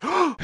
Oh!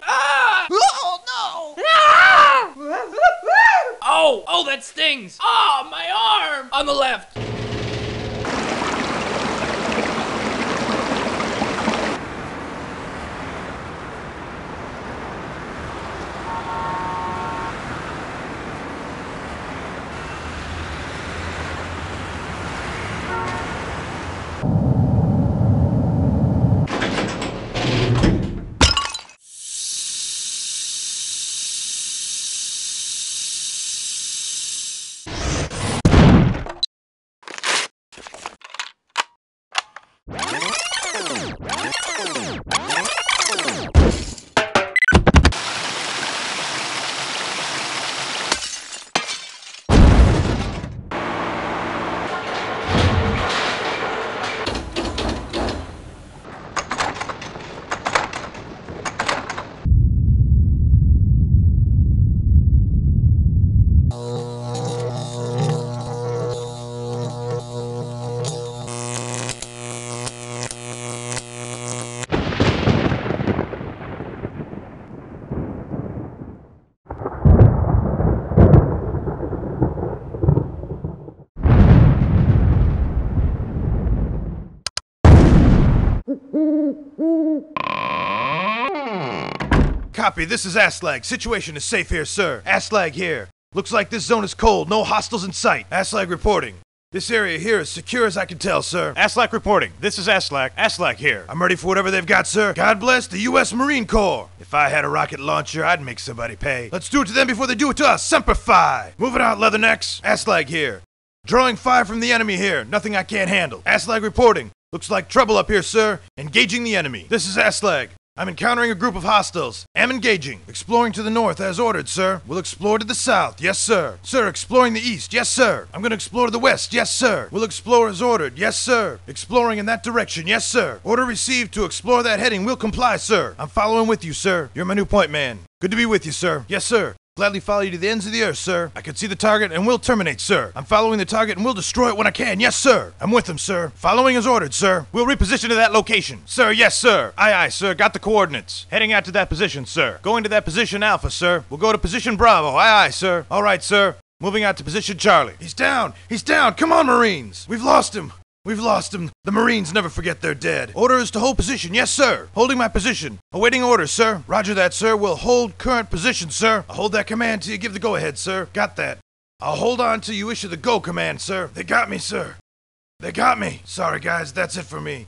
Ah! Oh no! Ah! Oh! Oh, that stings! Oh, my arm! On the left! Copy, this is Aslag. Situation is safe here, sir. Aslag here. Looks like this zone is cold. No hostiles in sight. Aslag reporting. This area here is secure as I can tell, sir. Aslag reporting. This is Aslag. Aslag here. I'm ready for whatever they've got, sir. God bless the U.S. Marine Corps. If I had a rocket launcher, I'd make somebody pay. Let's do it to them before they do it to us. Semper Fi. Moving out, Leathernecks. Aslag here. Drawing fire from the enemy here. Nothing I can't handle. Aslag reporting. Looks like trouble up here, sir. Engaging the enemy. This is Aslag. I'm encountering a group of hostiles. Am engaging. Exploring to the north as ordered, sir. We'll explore to the south. Yes, sir. Sir, exploring the east. Yes, sir. I'm gonna explore to the west. Yes, sir. We'll explore as ordered. Yes, sir. Exploring in that direction. Yes, sir. Order received to explore that heading. We'll comply, sir. I'm following with you, sir. You're my new point man. Good to be with you, sir. Yes, sir. Gladly follow you to the ends of the earth, sir. I can see the target and we'll terminate, sir. I'm following the target and we'll destroy it when I can. Yes, sir. I'm with him, sir. Following as ordered, sir. We'll reposition to that location. Sir, yes, sir. Aye, aye, sir. Got the coordinates. Heading out to that position, sir. Going to that position Alpha, sir. We'll go to position Bravo. Aye, aye, sir. All right, sir. Moving out to position Charlie. He's down. He's down. Come on, Marines. We've lost him. We've lost him. The Marines never forget their dead. Order is to hold position. Yes, sir. Holding my position. Awaiting orders, sir. Roger that, sir. We'll hold current position, sir. I'll hold that command till you give the go-ahead, sir. Got that. I'll hold on till you issue the go command, sir. They got me, sir. They got me. Sorry, guys. That's it for me.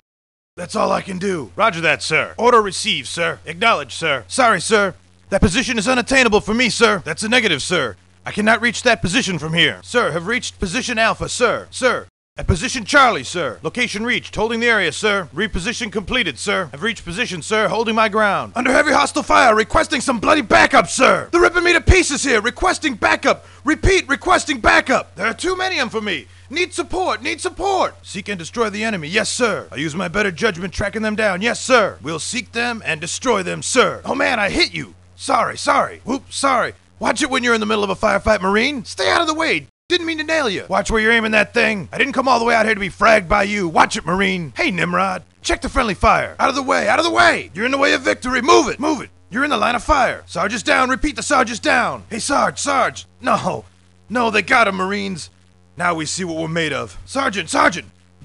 That's all I can do. Roger that, sir. Order received, sir. Acknowledged, sir. Sorry, sir. That position is unattainable for me, sir. That's a negative, sir. I cannot reach that position from here. Sir, have reached position Alpha, sir. Sir. At position Charlie, sir. Location reached. Holding the area, sir. Reposition completed, sir. Have reached position, sir. Holding my ground. Under heavy hostile fire. Requesting some bloody backup, sir. They're ripping me to pieces here. Requesting backup. Repeat, requesting backup. There are too many of them for me. Need support. Need support. Seek and destroy the enemy. Yes, sir. I'll use my better judgment tracking them down. Yes, sir. We'll seek them and destroy them, sir. Oh, man, I hit you. Sorry. Whoops, sorry. Watch it when you're in the middle of a firefight, Marine. Stay out of the way. Didn't mean to nail you. Watch where you're aiming that thing. I didn't come all the way out here to be fragged by you. Watch it, Marine. Hey, Nimrod. Check the friendly fire. Out of the way. Out of the way. You're in the way of victory. Move it. Move it. You're in the line of fire. Sarge is down. Repeat, the Sarge is down. Hey, Sarge. No, they got him, Marines. Now we see what we're made of. Sergeant.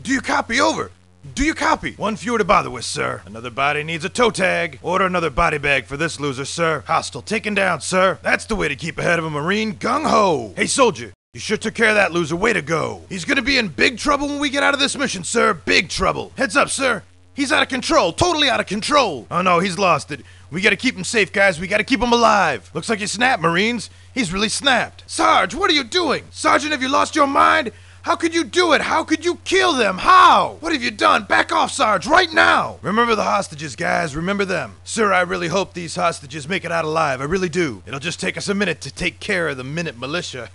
Do you copy? Over. Do you copy? One fewer to bother with, sir. Another body needs a toe tag. Order another body bag for this loser, sir. Hostile taken down, sir. That's the way to keep ahead of a Marine. Gung-ho. Hey, soldier. You sure took care of that loser. Way to go. He's gonna be in big trouble when we get out of this mission, sir. Big trouble. Heads up, sir. He's out of control. Totally out of control. Oh, no, he's lost it. We gotta keep him safe, guys. We gotta keep him alive. Looks like he snapped, Marines. He's really snapped. Sarge, what are you doing? Sergeant, have you lost your mind? How could you do it? How could you kill them? How? What have you done? Back off, Sarge, right now! Remember the hostages, guys. Remember them. Sir, I really hope these hostages make it out alive. I really do. It'll just take us a minute to take care of the Minute Militia.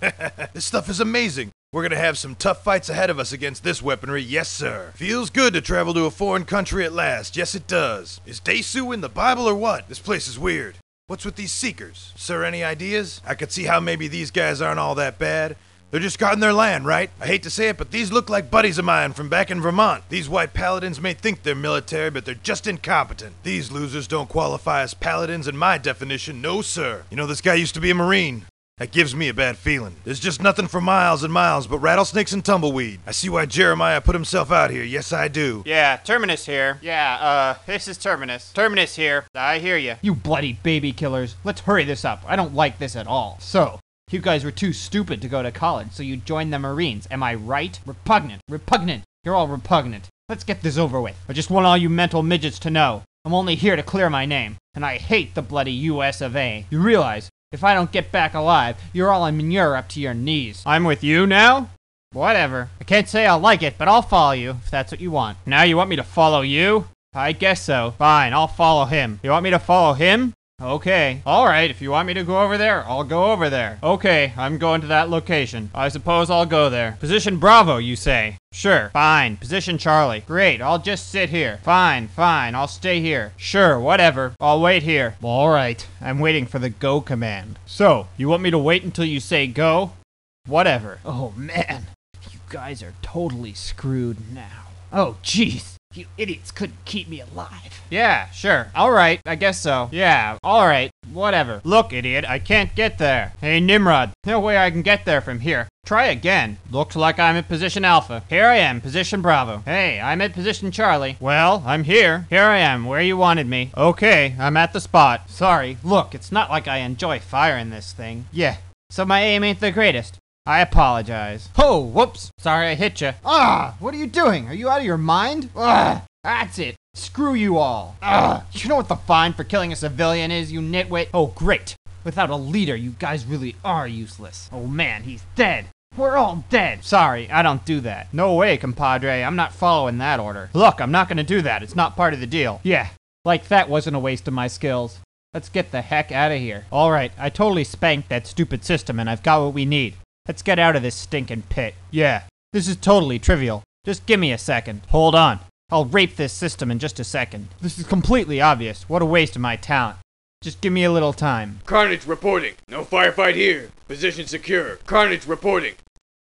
This stuff is amazing. We're gonna have some tough fights ahead of us against this weaponry. Yes, sir. Feels good to travel to a foreign country at last. Yes, it does. Is Desu in the Bible or what? This place is weird. What's with these seekers? Sir, any ideas? I could see how maybe these guys aren't all that bad. They're just guarding their land, right? I hate to say it, but these look like buddies of mine from back in Vermont. These white paladins may think they're military, but they're just incompetent. These losers don't qualify as paladins in my definition, no sir. You know, this guy used to be a Marine. That gives me a bad feeling. There's just nothing for miles and miles but rattlesnakes and tumbleweed. I see why Jeremiah put himself out here. Yes, I do. Yeah, Terminus here. This is Terminus. Terminus here. I hear you. You bloody baby killers. Let's hurry this up. I don't like this at all. So, you guys were too stupid to go to college, so you joined the Marines. Am I right? Repugnant. You're all repugnant. Let's get this over with. I just want all you mental midgets to know. I'm only here to clear my name, and I hate the bloody US of A. You realize, if I don't get back alive, you're all in Europe up to your knees. I'm with you now? Whatever. I can't say I'll like it, but I'll follow you, if that's what you want. Now you want me to follow you? I guess so. Fine, I'll follow him. You want me to follow him? Okay. Alright, if you want me to go over there, I'll go over there. Okay, I'm going to that location. I suppose I'll go there. Position Bravo, you say? Sure. Fine. Position Charlie. Great, I'll just sit here. Fine, I'll stay here. Sure, whatever. I'll wait here. Alright, I'm waiting for the go command. So, you want me to wait until you say go? Whatever. Oh man, you guys are totally screwed now. Oh jeez. You idiots couldn't keep me alive. Yeah, sure. Alright, I guess so. Yeah, alright. Whatever. Look, idiot, I can't get there. Hey, Nimrod. No way I can get there from here. Try again. Looks like I'm at position Alpha. Here I am, position Bravo. Hey, I'm at position Charlie. Well, I'm here. Here I am, where you wanted me. Okay, I'm at the spot. Sorry, look, it's not like I enjoy firing this thing. Yeah, so my aim ain't the greatest. I apologize. Oh, whoops. Sorry I hit you. Ah, what are you doing? Are you out of your mind? Ah, that's it. Screw you all. Ah, you know what the fine for killing a civilian is, you nitwit? Oh, great. Without a leader, you guys really are useless. Oh man, he's dead. We're all dead. Sorry, I don't do that. No way, compadre. I'm not following that order. Look, I'm not gonna do that. It's not part of the deal. Yeah, like that wasn't a waste of my skills. Let's get the heck out of here. Alright, I totally spanked that stupid system and I've got what we need. Let's get out of this stinking pit. Yeah, this is totally trivial. Just give me a second. Hold on. I'll rape this system in just a second. This is completely obvious. What a waste of my talent. Just give me a little time. Carnage reporting. No firefight here. Position secure. Carnage reporting.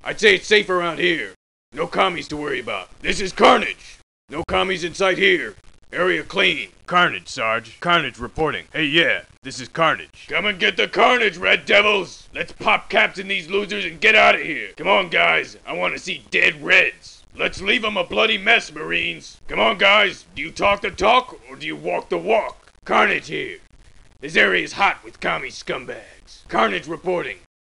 I'd say it's safe around here. No commies to worry about. This is Carnage. No commies in sight here. Area clean. Carnage, Sarge. Carnage reporting. Hey, yeah, this is Carnage. Come and get the carnage, Red Devils! Let's pop caps in these losers and get out of here. Come on, guys. I want to see dead Reds. Let's leave them a bloody mess, Marines. Come on, guys. Do you talk the talk, or do you walk the walk? Carnage here. This area is hot with commie scumbags. Carnage reporting.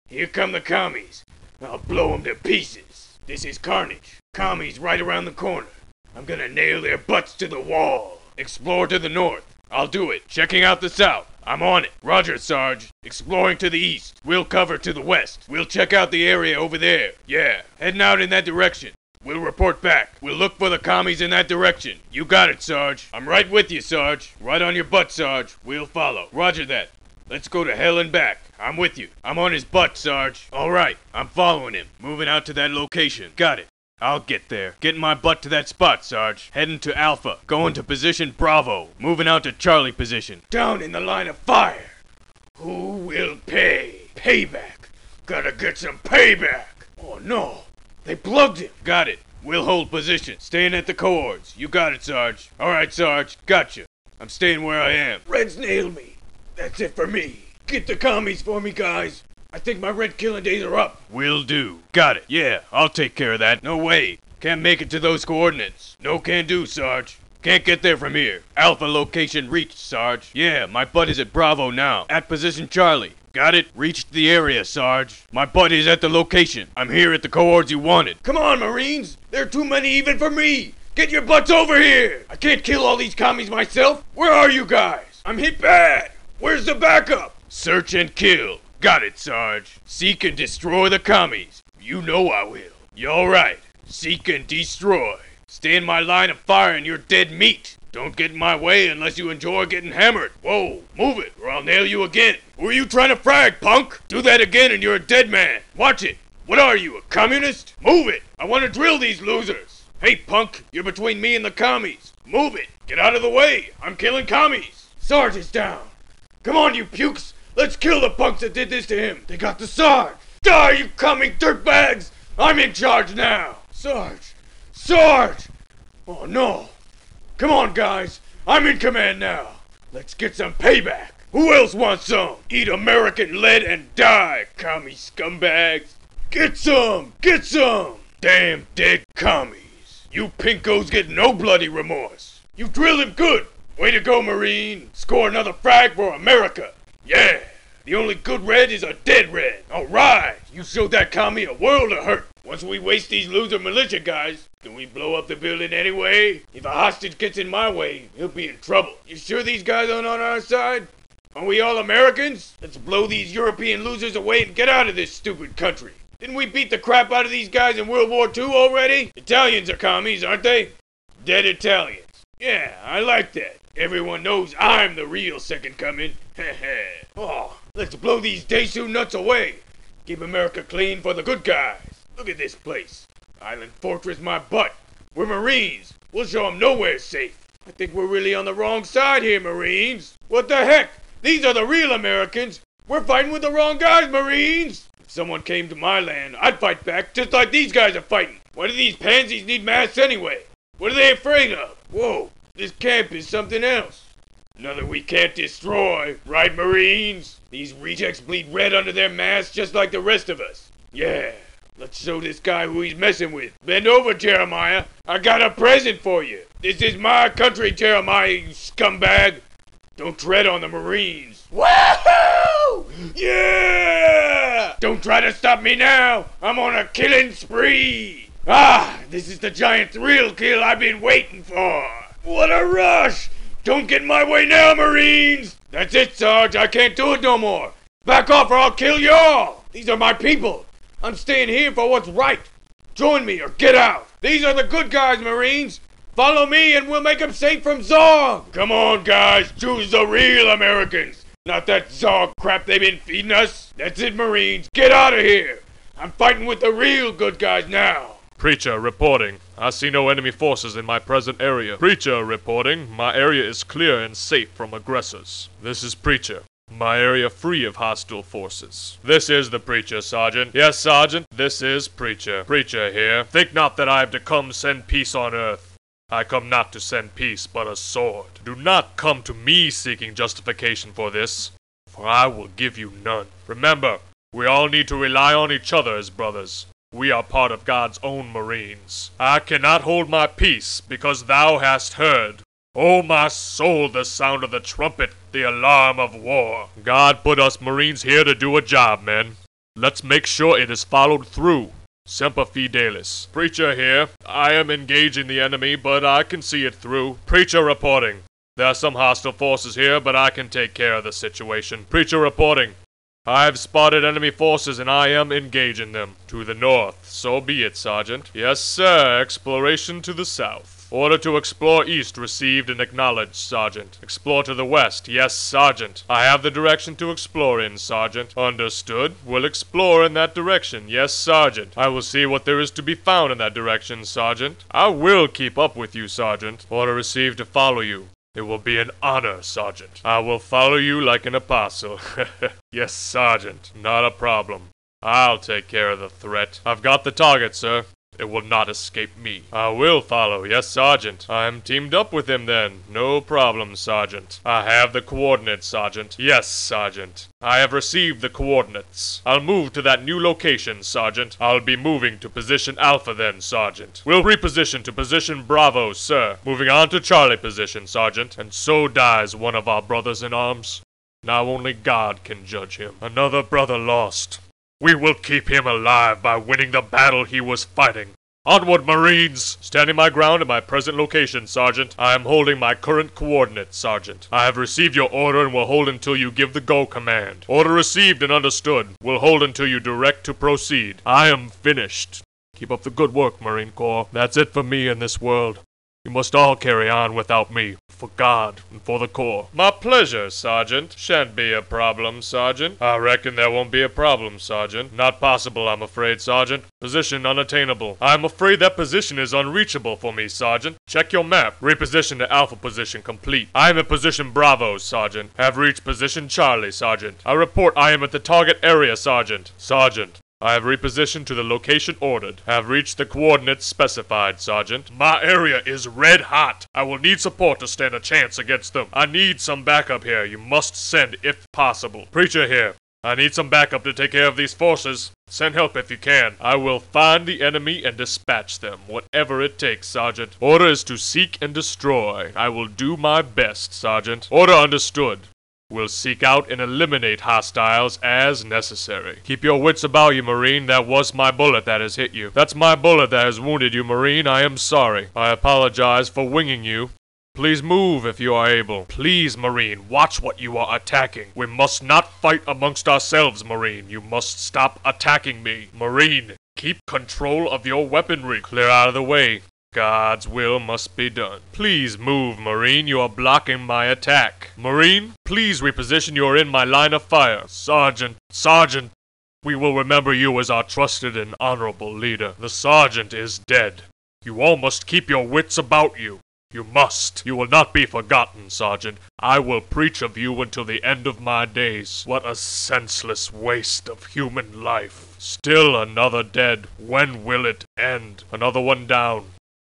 Here come the commies. I'll blow them to pieces. This is Carnage. Commies right around the corner. I'm gonna nail their butts to the wall. Explore to the north. I'll do it. Checking out the south. I'm on it. Roger, Sarge. Exploring to the east. We'll cover to the west. We'll check out the area over there. Yeah, heading out in that direction. We'll report back. We'll look for the commies in that direction. You got it, Sarge. I'm right with you, Sarge. Right on your butt, Sarge. We'll follow. Roger that. Let's go to hell and back. I'm with you. I'm on his butt, Sarge. All right, I'm following him. Moving out to that location. Got it. I'll get there. Getting my butt to that spot, Sarge. Heading to Alpha. Going to position Bravo. Moving out to Charlie position. Down in the line of fire. Who will pay? Payback. Gotta get some payback. Oh no. They plugged him. Got it. We'll hold position. Staying at the coords. You got it, Sarge. Alright, Sarge. Gotcha. I'm staying where I am. Reds nailed me. That's it for me. Get the commies for me, guys. I think my red killing days are up. Will do. Got it. Yeah, I'll take care of that. No way. Can't make it to those coordinates. No can do, Sarge. Can't get there from here. Alpha location reached, Sarge. Yeah, my butt is at Bravo now. At position Charlie. Got it? Reached the area, Sarge. My butt is at the location. I'm here at the coords you wanted. Come on, Marines. There are too many even for me. Get your butts over here. I can't kill all these commies myself. Where are you guys? I'm hit bad. Where's the backup? Search and kill. Got it, Sarge. Seek and destroy the commies. You know I will. You alright. Seek and destroy. Stay in my line of fire and you're dead meat. Don't get in my way unless you enjoy getting hammered. Whoa, move it or I'll nail you again. Who are you trying to frag, punk? Do that again and you're a dead man. Watch it. What are you, a communist? Move it. I want to drill these losers. Hey, punk, you're between me and the commies. Move it. Get out of the way. I'm killing commies. Sarge is down. Come on, you pukes. Let's kill the punks that did this to him. They got the Sarge. Die, you commie dirtbags. I'm in charge now. Sarge. Sarge. Oh, no. Come on, guys. I'm in command now. Let's get some payback. Who else wants some? Eat American lead and die, commie scumbags. Get some. Get some. Damn dead commies. You pinkos get no bloody remorse. You drilled him good. Way to go, Marine. Score another frag for America. Yeah. The only good red is a dead red. Alright. You showed that commie a world of hurt. Once we waste these loser militia guys, can we blow up the building anyway? If a hostage gets in my way, he'll be in trouble. You sure these guys aren't on our side? Are we all Americans? Let's blow these European losers away and get out of this stupid country. Didn't we beat the crap out of these guys in World War II already? Italians are commies, aren't they? Dead Italians. Yeah, I like that. Everyone knows I'm the real second coming. Heh. Oh, let's blow these Daisu nuts away. Keep America clean for the good guys. Look at this place. Island Fortress my butt. We're Marines. We'll show them nowhere's safe. I think we're really on the wrong side here, Marines. What the heck? These are the real Americans. We're fighting with the wrong guys, Marines. If someone came to my land, I'd fight back just like these guys are fighting. Why do these pansies need masks anyway? What are they afraid of? Whoa, this camp is something else. Nothing we can't destroy, right, Marines? These rejects bleed red under their masks just like the rest of us. Yeah, let's show this guy who he's messing with. Bend over, Jeremiah. I got a present for you. This is my country, Jeremiah, you scumbag. Don't tread on the Marines. Woohoo! Yeah! Don't try to stop me now. I'm on a killing spree. Ah, this is the giant thrill kill I've been waiting for. What a rush! Don't get in my way now, Marines! That's it, Sarge. I can't do it no more. Back off or I'll kill y'all. These are my people. I'm staying here for what's right. Join me or get out. These are the good guys, Marines. Follow me and we'll make them safe from Zog. Come on, guys. Choose the real Americans. Not that Zog crap they've been feeding us. That's it, Marines. Get out of here. I'm fighting with the real good guys now. Preacher reporting. I see no enemy forces in my present area. Preacher reporting. My area is clear and safe from aggressors. This is Preacher. My area free of hostile forces. This is the Preacher, Sergeant. Yes, Sergeant, this is Preacher. Preacher here. Think not that I have to come send peace on earth. I come not to send peace, but a sword. Do not come to me seeking justification for this, for I will give you none. Remember, we all need to rely on each other as brothers. We are part of God's own Marines. I cannot hold my peace, because thou hast heard. O my soul, the sound of the trumpet, the alarm of war. God put us Marines here to do a job, men. Let's make sure it is followed through. Semper Fidelis. Preacher here. I am engaging the enemy, but I can see it through. Preacher reporting. There are some hostile forces here, but I can take care of the situation. Preacher reporting. I have spotted enemy forces and I am engaging them. To the north. So be it, Sergeant. Yes, sir. Exploration to the south. Order to explore east received and acknowledged, Sergeant. Explore to the west. Yes, Sergeant. I have the direction to explore in, Sergeant. Understood. We'll explore in that direction. Yes, Sergeant. I will see what there is to be found in that direction, Sergeant. I will keep up with you, Sergeant. Order received to follow you. It will be an honor, Sergeant. I will follow you like an apostle. Yes, Sergeant. Not a problem. I'll take care of the threat. I've got the target, sir. It will not escape me. I will follow. Yes, Sergeant. I'm teamed up with him then. No problem, Sergeant. I have the coordinates, Sergeant. Yes, Sergeant. I have received the coordinates. I'll move to that new location, Sergeant. I'll be moving to position Alpha then, Sergeant. We'll reposition to position Bravo, sir. Moving on to Charlie position, Sergeant. And so dies one of our brothers in arms. Now only God can judge him. Another brother lost. We will keep him alive by winning the battle he was fighting. Onward, Marines! Standing my ground in my present location, Sergeant. I am holding my current coordinates, Sergeant. I have received your order and will hold until you give the go command. Order received and understood. Will hold until you direct to proceed. I am finished. Keep up the good work, Marine Corps. That's it for me in this world. You must all carry on without me, for God and for the Corps. My pleasure, Sergeant. Shan't be a problem, Sergeant. I reckon there won't be a problem, Sergeant. Not possible, I'm afraid, Sergeant. Position unattainable. I'm afraid that position is unreachable for me, Sergeant. Check your map. Reposition to Alpha position complete. I am at position Bravo, Sergeant. Have reached position Charlie, Sergeant. I report I am at the target area, Sergeant. Sergeant. I have repositioned to the location ordered. Have reached the coordinates specified, Sergeant. My area is red hot. I will need support to stand a chance against them. I need some backup here. You must send if possible. Preacher here. I need some backup to take care of these forces. Send help if you can. I will find the enemy and dispatch them, whatever it takes, Sergeant. Order is to seek and destroy. I will do my best, Sergeant. Order understood. We'll seek out and eliminate hostiles as necessary. Keep your wits about you, Marine. That was my bullet that has hit you. That's my bullet that has wounded you, Marine. I am sorry. I apologize for winging you. Please move if you are able. Please, Marine, watch what you are attacking. We must not fight amongst ourselves, Marine. You must stop attacking me. Marine, keep control of your weaponry. Clear out of the way. God's will must be done. Please move, Marine. You are blocking my attack. Marine, please reposition. You are in my line of fire. Sergeant, Sergeant, we will remember you as our trusted and honorable leader. The Sergeant is dead. You all must keep your wits about you. You must. You will not be forgotten, Sergeant. I will preach of you until the end of my days. What a senseless waste of human life. Still another dead. When will it end? Another one down.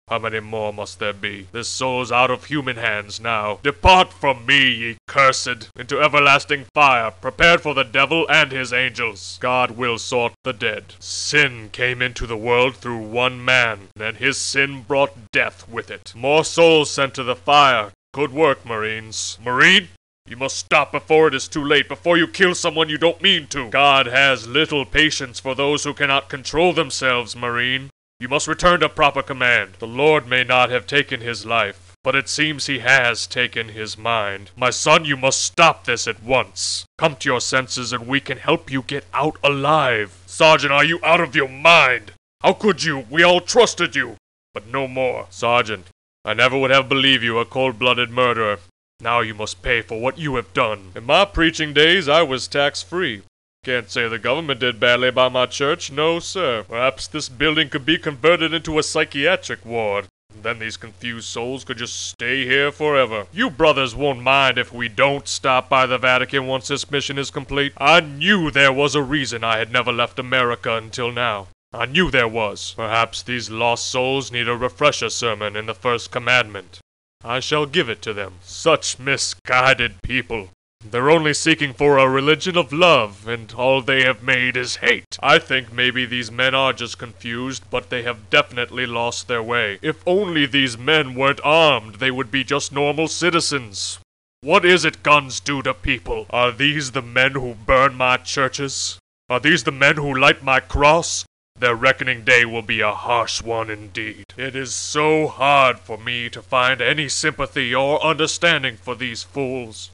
How many more must there be? This soul's out of human hands now. Depart from me, ye cursed, into everlasting fire, prepared for the devil and his angels. God will sort the dead. Sin came into the world through one man, and his sin brought death with it. More souls sent to the fire. Good work, Marines. Marine? You must stop before it is too late, before you kill someone you don't mean to. God has little patience for those who cannot control themselves, Marine. You must return to proper command. The Lord may not have taken his life, but it seems he has taken his mind. My son, you must stop this at once. Come to your senses and we can help you get out alive. Sergeant, are you out of your mind? How could you? We all trusted you. But no more. Sergeant, I never would have believed you a cold-blooded murderer. Now you must pay for what you have done. In my preaching days, I was tax-free. Can't say the government did badly by my church, no sir. Perhaps this building could be converted into a psychiatric ward. Then these confused souls could just stay here forever. You brothers won't mind if we don't stop by the Vatican once this mission is complete. I knew there was a reason I had never left America until now. I knew there was. Perhaps these lost souls need a refresher sermon in the first commandment. I shall give it to them. Such misguided people. They're only seeking for a religion of love, and all they have made is hate. I think maybe these men are just confused, but they have definitely lost their way. If only these men weren't armed, they would be just normal citizens. What is it guns do to people? Are these the men who burn my churches? Are these the men who light my cross? Their reckoning day will be a harsh one indeed. It is so hard for me to find any sympathy or understanding for these fools.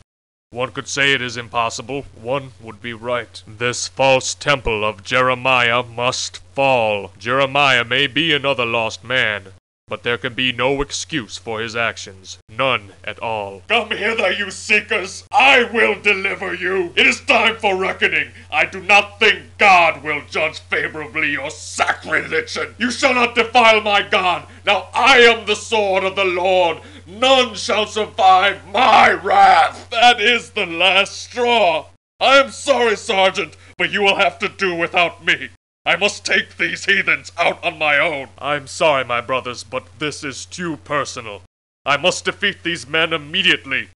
One could say it is impossible. One would be right. This false temple of Jeremiah must fall. Jeremiah may be another lost man, but there can be no excuse for his actions. None at all. Come hither, you seekers! I will deliver you! It is time for reckoning! I do not think God will judge favorably your sacrilege! You shall not defile my God! Now I am the sword of the Lord! None shall survive my wrath! That is the last straw! I am sorry, Sergeant, but you will have to do without me. I must take these heathens out on my own. I'm sorry, my brothers, but this is too personal. I must defeat these men immediately.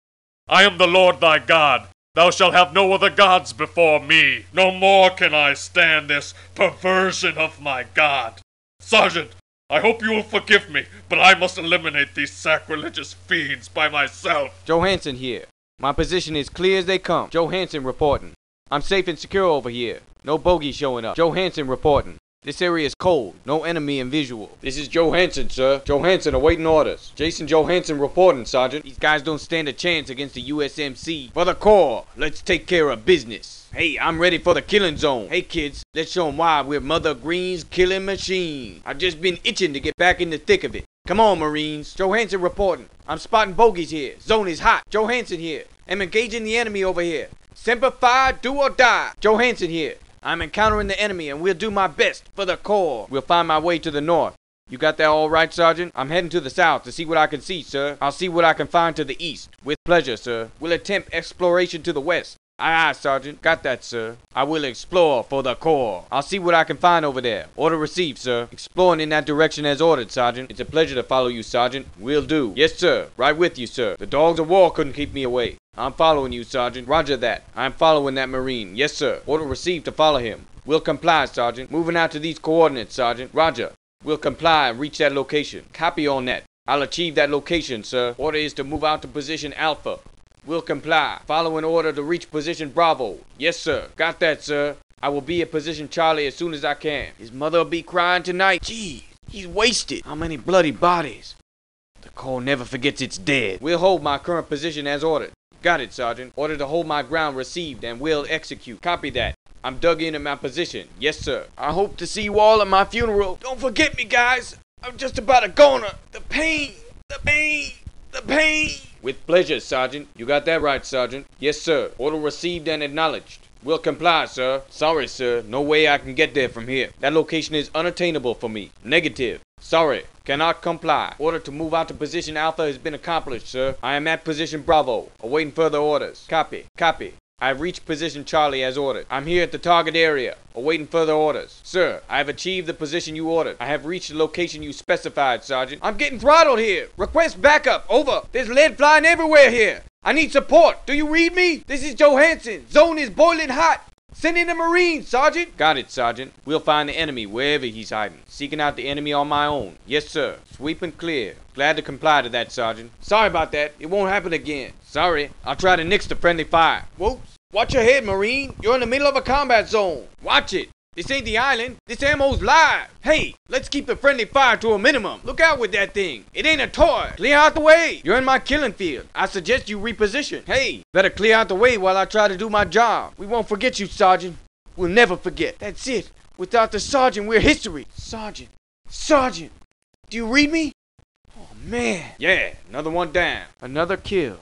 I am the Lord thy God. Thou shalt have no other gods before me. No more can I stand this perversion of my God. Sergeant, I hope you will forgive me, but I must eliminate these sacrilegious fiends by myself. Johansson here. My position is clear as they come. Johansson reporting. I'm safe and secure over here. No bogey showing up. Johansson reporting. This area is cold. No enemy in visual. This is Johansson, sir. Johansson awaiting orders. Jason Johansson reporting, Sergeant. These guys don't stand a chance against the USMC. For the Corps, let's take care of business. Hey, I'm ready for the killing zone. Hey, kids, let's show them why we're Mother Green's killing machine. I've just been itching to get back in the thick of it. Come on, Marines. Johansson reporting. I'm spotting bogeys here. Zone is hot. Johansson here. I'm engaging the enemy over here. Semper Fi, do or die. Johansson here. I'm encountering the enemy and we'll do my best for the Corps. We'll find my way to the north. You got that all right, Sergeant? I'm heading to the south to see what I can see, sir. I'll see what I can find to the east. With pleasure, sir. We'll attempt exploration to the west. Aye, aye, Sergeant. Got that, sir. I will explore for the Corps. I'll see what I can find over there. Order received, sir. Exploring in that direction as ordered, Sergeant. It's a pleasure to follow you, Sergeant. Will do. Yes, sir. Right with you, sir. The dogs of war couldn't keep me away. I'm following you, Sergeant. Roger that. I'm following that Marine. Yes, sir. Order received to follow him. We'll comply, Sergeant. Moving out to these coordinates, Sergeant. Roger. We'll comply and reach that location. Copy on that. I'll achieve that location, sir. Order is to move out to position Alpha. We'll comply. Following order to reach position Bravo. Yes, sir. Got that, sir. I will be at position Charlie as soon as I can. His mother will be crying tonight. Gee, he's wasted. How many bloody bodies? The Corps never forgets its dead. We'll hold my current position as ordered. Got it, Sergeant. Order to hold my ground received and will execute. Copy that. I'm dug in my position. Yes, sir. I hope to see you all at my funeral. Don't forget me, guys. I'm just about a goner. The pain. The pain. The pain. With pleasure, Sergeant. You got that right, Sergeant. Yes, sir. Order received and acknowledged. Will comply, sir. Sorry, sir. No way I can get there from here. That location is unattainable for me. Negative. Sorry. Cannot comply. Order to move out to position Alpha has been accomplished, sir. I am at position Bravo. Awaiting further orders. Copy. Copy. I have reached position Charlie as ordered. I'm here at the target area, awaiting further orders. Sir, I have achieved the position you ordered. I have reached the location you specified, Sergeant. I'm getting throttled here. Request backup. Over. There's lead flying everywhere here. I need support. Do you read me? This is Johansson. Zone is boiling hot. Send in the Marines, Sergeant. Got it, Sergeant. We'll find the enemy wherever he's hiding. Seeking out the enemy on my own. Yes, sir. Sweep and clear. Glad to comply to that, Sergeant. Sorry about that. It won't happen again. Sorry. I'll try to nix the friendly fire. Whoops. Watch your head, Marine. You're in the middle of a combat zone. Watch it. This ain't the island. This ammo's live. Hey, let's keep the friendly fire to a minimum. Look out with that thing. It ain't a toy. Clear out the way. You're in my killing field. I suggest you reposition. Hey, better clear out the way while I try to do my job. We won't forget you, Sergeant. We'll never forget. That's it. Without the Sergeant, we're history. Sergeant. Sergeant. Do you read me? Oh, man. Yeah, another one down. Another kill.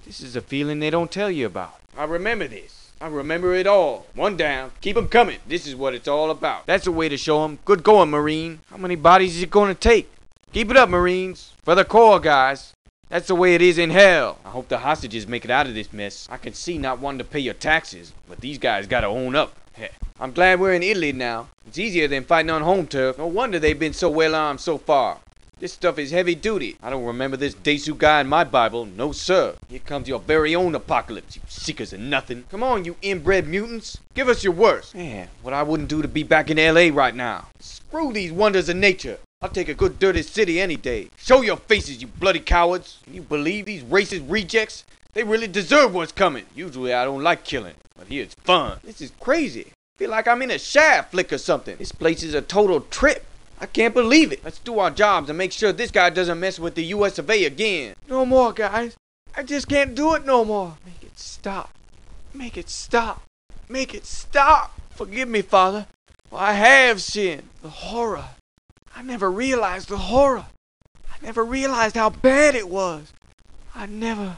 This is a feeling they don't tell you about. I remember this. I remember it all. One down. Keep 'em coming. This is what it's all about. That's the way to show 'em. Good going, Marine. How many bodies is it gonna take? Keep it up, Marines. For the Corps, guys. That's the way it is in hell. I hope the hostages make it out of this mess. I can see not wanting to pay your taxes, but these guys gotta own up. Heh. I'm glad we're in Italy now. It's easier than fighting on home turf. No wonder they've been so well armed so far. This stuff is heavy duty. I don't remember this Desu guy in my Bible. No, sir. Here comes your very own apocalypse, you seekers of nothing. Come on, you inbred mutants. Give us your worst. Man, what I wouldn't do to be back in L.A. right now. Screw these wonders of nature. I'll take a good dirty city any day. Show your faces, you bloody cowards. Can you believe these racist rejects? They really deserve what's coming. Usually I don't like killing, but here it's fun. This is crazy. I feel like I'm in a shaft flick or something. This place is a total trip. I can't believe it. Let's do our jobs and make sure this guy doesn't mess with the US of A again. No more, guys. I just can't do it no more. Make it stop. Make it stop. Make it stop. Forgive me, Father. For I have sinned. The horror. I never realized the horror. I never realized how bad it was.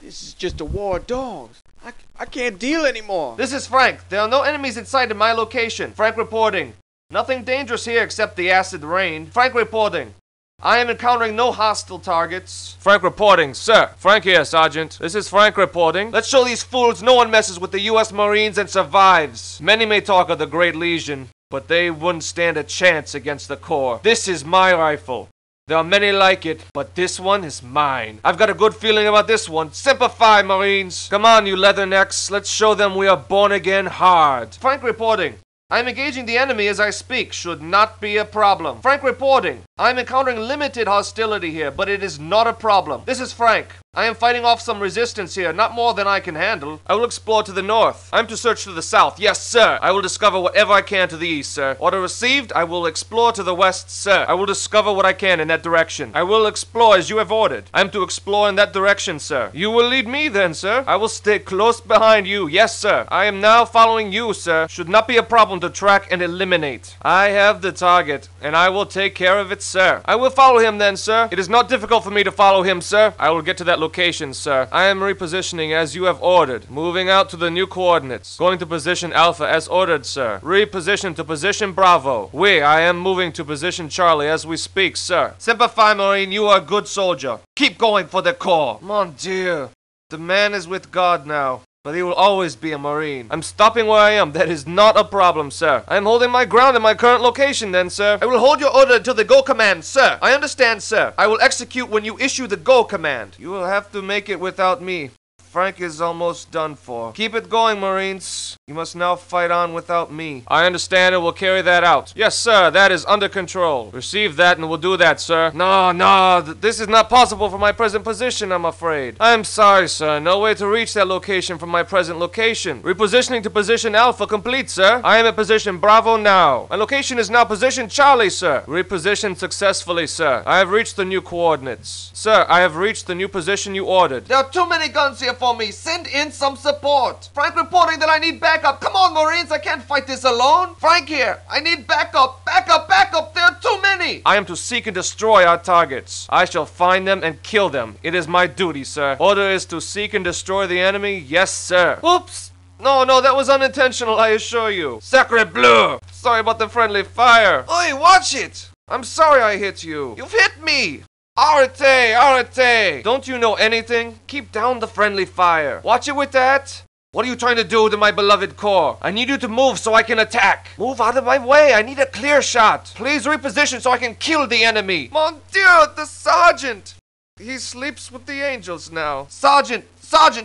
This is just a war of dogs. I can't deal anymore. This is Frank. There are no enemies in sight in my location. Frank reporting. Nothing dangerous here except the acid rain. Frank reporting. I am encountering no hostile targets. Frank reporting, sir. Frank here, Sergeant. This is Frank reporting. Let's show these fools no one messes with the U.S. Marines and survives. Many may talk of the Great Legion, but they wouldn't stand a chance against the Corps. This is my rifle. There are many like it, but this one is mine. I've got a good feeling about this one. Semper Fi, Marines. Come on, you leathernecks. Let's show them we are born again hard. Frank reporting. I am engaging the enemy as I speak. Should not be a problem. Frank reporting. I am encountering limited hostility here, but it is not a problem. This is Frank. I am fighting off some resistance here, not more than I can handle. I will explore to the north. I am to search to the south. Yes, sir. I will discover whatever I can to the east, sir. Order received. I will explore to the west, sir. I will discover what I can in that direction. I will explore as you have ordered. I am to explore in that direction, sir. You will lead me then, sir. I will stay close behind you. Yes, sir. I am now following you, sir. Should not be a problem to track and eliminate. I have the target, and I will take care of it, sir. I will follow him then, sir. It is not difficult for me to follow him, sir. I will get to that location, sir. I am repositioning as you have ordered. Moving out to the new coordinates. Going to position Alpha as ordered, sir. Reposition to position Bravo. I am moving to position Charlie as we speak, sir. Semper Fi, Marine. You are a good soldier. Keep going for the Corps. Mon Dieu. The man is with God now. But he will always be a Marine. I'm stopping where I am. That is not a problem, sir. I am holding my ground in my current location then, sir. I will hold your order until the go command, sir. I understand, sir. I will execute when you issue the go command. You will have to make it without me. Frank is almost done for. Keep it going, Marines. You must now fight on without me. I understand and will carry that out. Yes, sir. That is under control. Receive that and we'll do that, sir. No. This is not possible for my present position, I'm afraid. I'm sorry, sir. No way to reach that location from my present location. Repositioning to position Alpha complete, sir. I am at position Bravo now. My location is now position Charlie, sir. Repositioned successfully, sir. I have reached the new coordinates. Sir, I have reached the new position you ordered. There are too many guns here for me. Send in some support. Frank reporting that I need backup. Come on, Marines. I can't fight this alone. Frank here. I need backup. Backup. There are too many. I am to seek and destroy our targets. I shall find them and kill them. It is my duty, sir. Order is to seek and destroy the enemy. Yes, sir. Oops. No, that was unintentional, I assure you. Sacre bleu. Sorry about the friendly fire. Oi, watch it. I'm sorry I hit you. You've hit me. Arrete! Don't you know anything? Keep down the friendly fire. Watch it with that. What are you trying to do to my beloved Corps? I need you to move so I can attack. Move out of my way. I need a clear shot. Please reposition so I can kill the enemy. Mon Dieu, the sergeant. He sleeps with the angels now. Sergeant,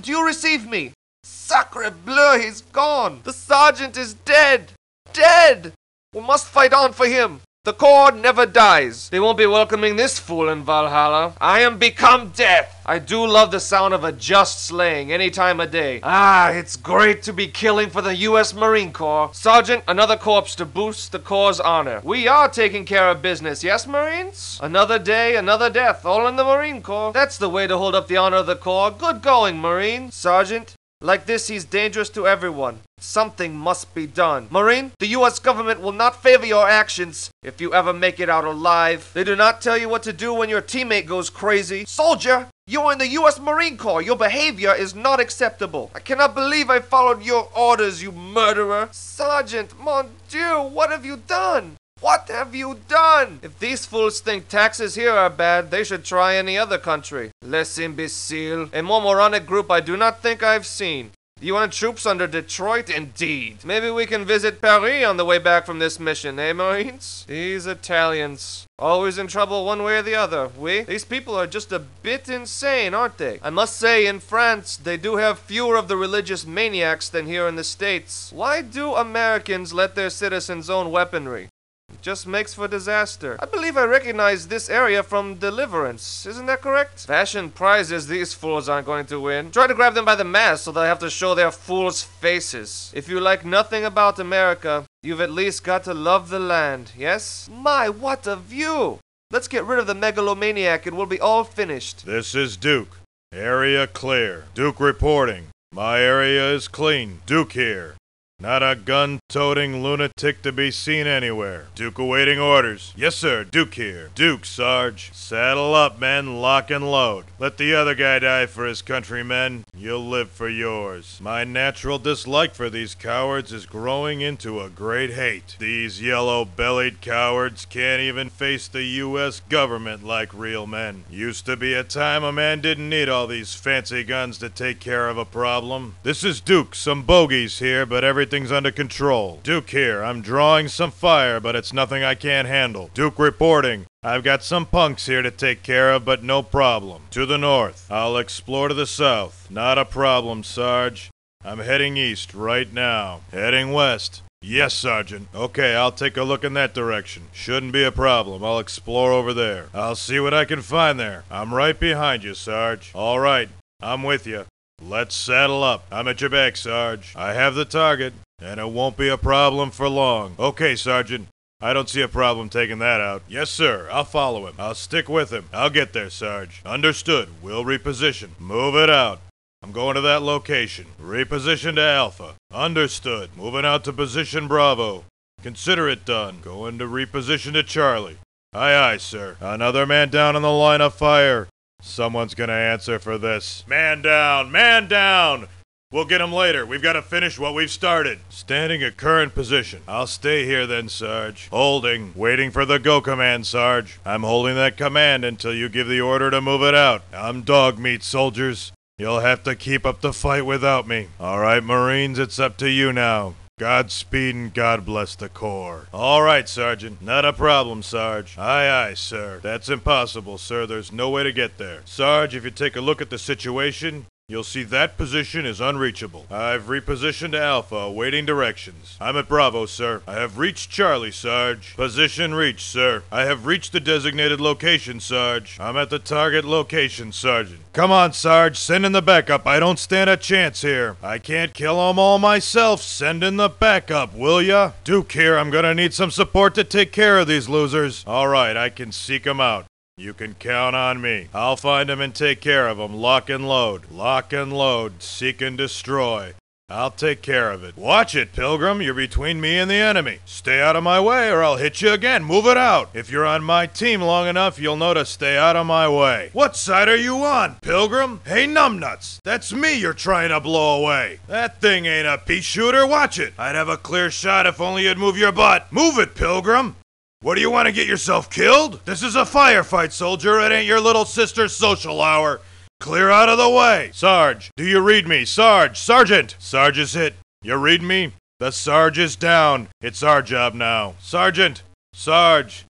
do you receive me? Sacre bleu, he's gone. The sergeant is dead. Dead. We must fight on for him. The Corps never dies. They won't be welcoming this fool in Valhalla. I am become death. I do love the sound of a just slaying any time of day. Ah, it's great to be killing for the U.S. Marine Corps. Sergeant, another corpse to boost the Corps' honor. We are taking care of business, yes, Marines? Another day, another death, all in the Marine Corps. That's the way to hold up the honor of the Corps. Good going, Marine. Sergeant, like this, he's dangerous to everyone. Something must be done. Marine, the U.S. government will not favor your actions if you ever make it out alive. They do not tell you what to do when your teammate goes crazy. Soldier, you are in the U.S. Marine Corps. Your behavior is not acceptable. I cannot believe I followed your orders, you murderer. Sergeant, mon Dieu, what have you done? What have you done? If these fools think taxes here are bad, they should try any other country. Les imbéciles. A more moronic group I do not think I've seen. You want troops under Detroit? Indeed. Maybe we can visit Paris on the way back from this mission, eh, Marines? These Italians. Always in trouble one way or the other, oui? These people are just a bit insane, aren't they? I must say, in France, they do have fewer of the religious maniacs than here in the States. Why do Americans let their citizens own weaponry? It just makes for disaster. I believe I recognize this area from Deliverance. Isn't that correct? Fashion prizes these fools aren't going to win. Try to grab them by the mask so they'll have to show their fools' faces. If you like nothing about America, you've at least got to love the land, yes? My, what a view! Let's get rid of the megalomaniac and we'll be all finished. This is Duke. Area clear. Duke reporting. My area is clean. Duke here. Not a gun-toting lunatic to be seen anywhere. Duke awaiting orders. Yes, sir. Duke here. Duke, Sarge. Saddle up, men. Lock and load. Let the other guy die for his countrymen. You'll live for yours. My natural dislike for these cowards is growing into a great hate. These yellow-bellied cowards can't even face the U.S. government like real men. Used to be a time a man didn't need all these fancy guns to take care of a problem. This is Duke. Some bogeys here, but everything's under control. Duke here. I'm drawing some fire, but it's nothing I can't handle. Duke reporting. I've got some punks here to take care of, but no problem. To the north. I'll explore to the south. Not a problem, Sarge. I'm heading east right now. Heading west. Yes, Sergeant. Okay, I'll take a look in that direction. Shouldn't be a problem. I'll explore over there. I'll see what I can find there. I'm right behind you, Sarge. All right. I'm with you. Let's saddle up. I'm at your back, Sarge. I have the target, and it won't be a problem for long. Okay, Sergeant. I don't see a problem taking that out. Yes, sir. I'll follow him. I'll stick with him. I'll get there, Sarge. Understood. We'll reposition. Move it out. I'm going to that location. Reposition to Alpha. Understood. Moving out to position Bravo. Consider it done. Going to reposition to Charlie. Aye, aye, sir. Another man down on the line of fire. Someone's gonna answer for this. Man down! Man down! We'll get him later. We've got to finish what we've started. Standing at current position. I'll stay here then, Sarge. Holding. Waiting for the go command, Sarge. I'm holding that command until you give the order to move it out. I'm dog meat, soldiers. You'll have to keep up the fight without me. All right, Marines, it's up to you now. Godspeed and God bless the Corps. All right, Sergeant. Not a problem, Sarge. Aye, aye, sir. That's impossible, sir. There's no way to get there. Sarge, if you take a look at the situation, you'll see that position is unreachable. I've repositioned to Alpha, awaiting directions. I'm at Bravo, sir. I have reached Charlie, Sarge. Position reached, sir. I have reached the designated location, Sarge. I'm at the target location, Sergeant. Come on, Sarge. Send in the backup. I don't stand a chance here. I can't kill 'em all myself. Send in the backup, will ya? Duke here. I'm gonna need some support to take care of these losers. All right, I can seek 'em out. You can count on me. I'll find him and take care of him. Lock and load. Lock and load. Seek and destroy. I'll take care of it. Watch it, Pilgrim. You're between me and the enemy. Stay out of my way or I'll hit you again. Move it out. If you're on my team long enough, you'll know to stay out of my way. What side are you on, Pilgrim? Hey, numbnuts. That's me you're trying to blow away. That thing ain't a pea shooter. Watch it. I'd have a clear shot if only you'd move your butt. Move it, Pilgrim. What do you want to get yourself killed? This is a firefight, soldier. It ain't your little sister's social hour. Clear out of the way! Sarge, do you read me? Sarge! Sergeant! Sarge is hit. You read me? The Sarge is down. It's our job now. Sergeant! Sarge!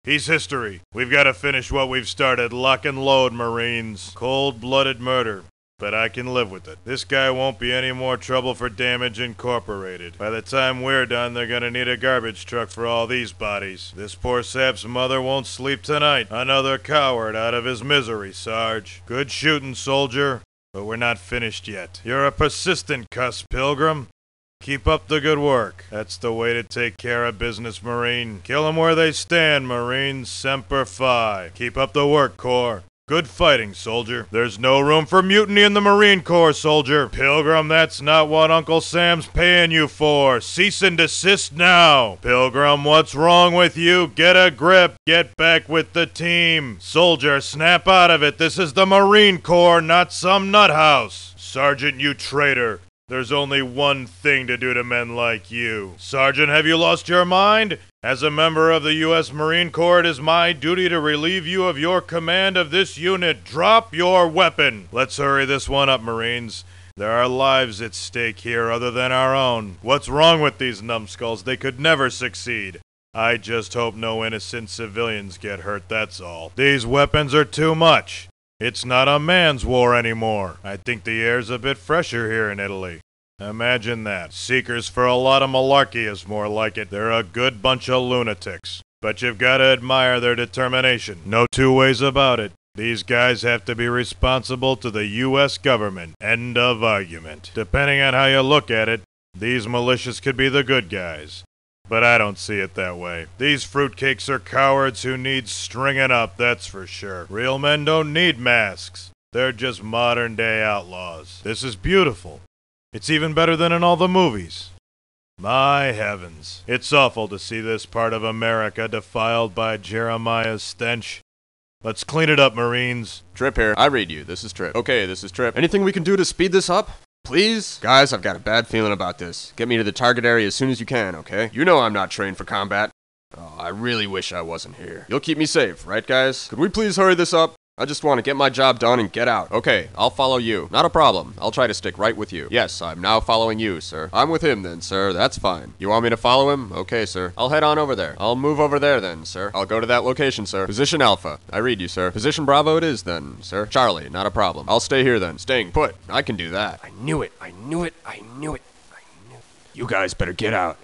He's history. We've got to finish what we've started. Lock and load, Marines. Cold-blooded murder. But I can live with it. This guy won't be any more trouble for Damage Incorporated. By the time we're done, they're gonna need a garbage truck for all these bodies. This poor sap's mother won't sleep tonight. Another coward out of his misery, Sarge. Good shooting, soldier. But we're not finished yet. You're a persistent cuss, Pilgrim. Keep up the good work. That's the way to take care of business, Marine. Kill 'em where they stand, Marines. Semper Fi. Keep up the work, Corps. Good fighting, soldier. There's no room for mutiny in the Marine Corps, soldier. Pilgrim, that's not what Uncle Sam's paying you for. Cease and desist now. Pilgrim, what's wrong with you? Get a grip. Get back with the team. Soldier, snap out of it. This is the Marine Corps, not some nut house. Sergeant, you traitor. There's only one thing to do to men like you. Sergeant, have you lost your mind? As a member of the U.S. Marine Corps, it is my duty to relieve you of your command of this unit. Drop your weapon. Let's hurry this one up, Marines. There are lives at stake here other than our own. What's wrong with these numbskulls? They could never succeed. I just hope no innocent civilians get hurt, that's all. These weapons are too much. It's not a man's war anymore. I think the air's a bit fresher here in Italy. Imagine that. Seekers for a lot of malarkey is more like it. They're a good bunch of lunatics. But you've got to admire their determination. No two ways about it. These guys have to be responsible to the U.S. government. End of argument. Depending on how you look at it, these militias could be the good guys. But I don't see it that way. These fruitcakes are cowards who need stringing up, that's for sure. Real men don't need masks. They're just modern-day outlaws. This is beautiful. It's even better than in all the movies. My heavens. It's awful to see this part of America defiled by Jeremiah's stench. Let's clean it up, Marines. Trip here. I read you. This is Trip. Okay, this is Trip. Anything we can do to speed this up? Please? Guys, I've got a bad feeling about this. Get me to the target area as soon as you can, okay? You know I'm not trained for combat. Oh, I really wish I wasn't here. You'll keep me safe, right guys? Could we please hurry this up? I just want to get my job done and get out. Okay, I'll follow you. Not a problem. I'll try to stick right with you. Yes, I'm now following you, sir. I'm with him then, sir. That's fine. You want me to follow him? Okay, sir. I'll head on over there. I'll move over there then, sir. I'll go to that location, sir. Position Alpha. I read you, sir. Position Bravo it is then, sir. Charlie, not a problem. I'll stay here then. Staying put. I can do that. I knew it. I knew it. I knew it. I knew it. You guys better get out.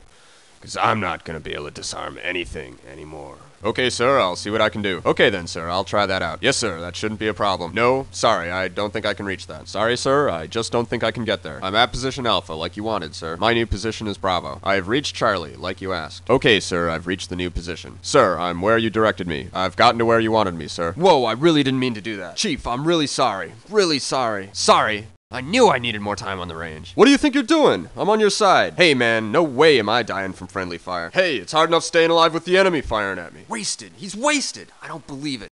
Because I'm not going to be able to disarm anything anymore. Okay, sir, I'll see what I can do. Okay then, sir, I'll try that out. Yes, sir, that shouldn't be a problem. No, sorry, I don't think I can reach that. Sorry, sir, I just don't think I can get there. I'm at position Alpha, like you wanted, sir. My new position is Bravo. I have reached Charlie, like you asked. Okay, sir, I've reached the new position. Sir, I'm where you directed me. I've gotten to where you wanted me, sir. Whoa, I really didn't mean to do that. Chief, I'm really sorry. Really sorry. Sorry. I knew I needed more time on the range. What do you think you're doing? I'm on your side. Hey, man, no way am I dying from friendly fire. Hey, it's hard enough staying alive with the enemy firing at me. Wasted. He's wasted. I don't believe it.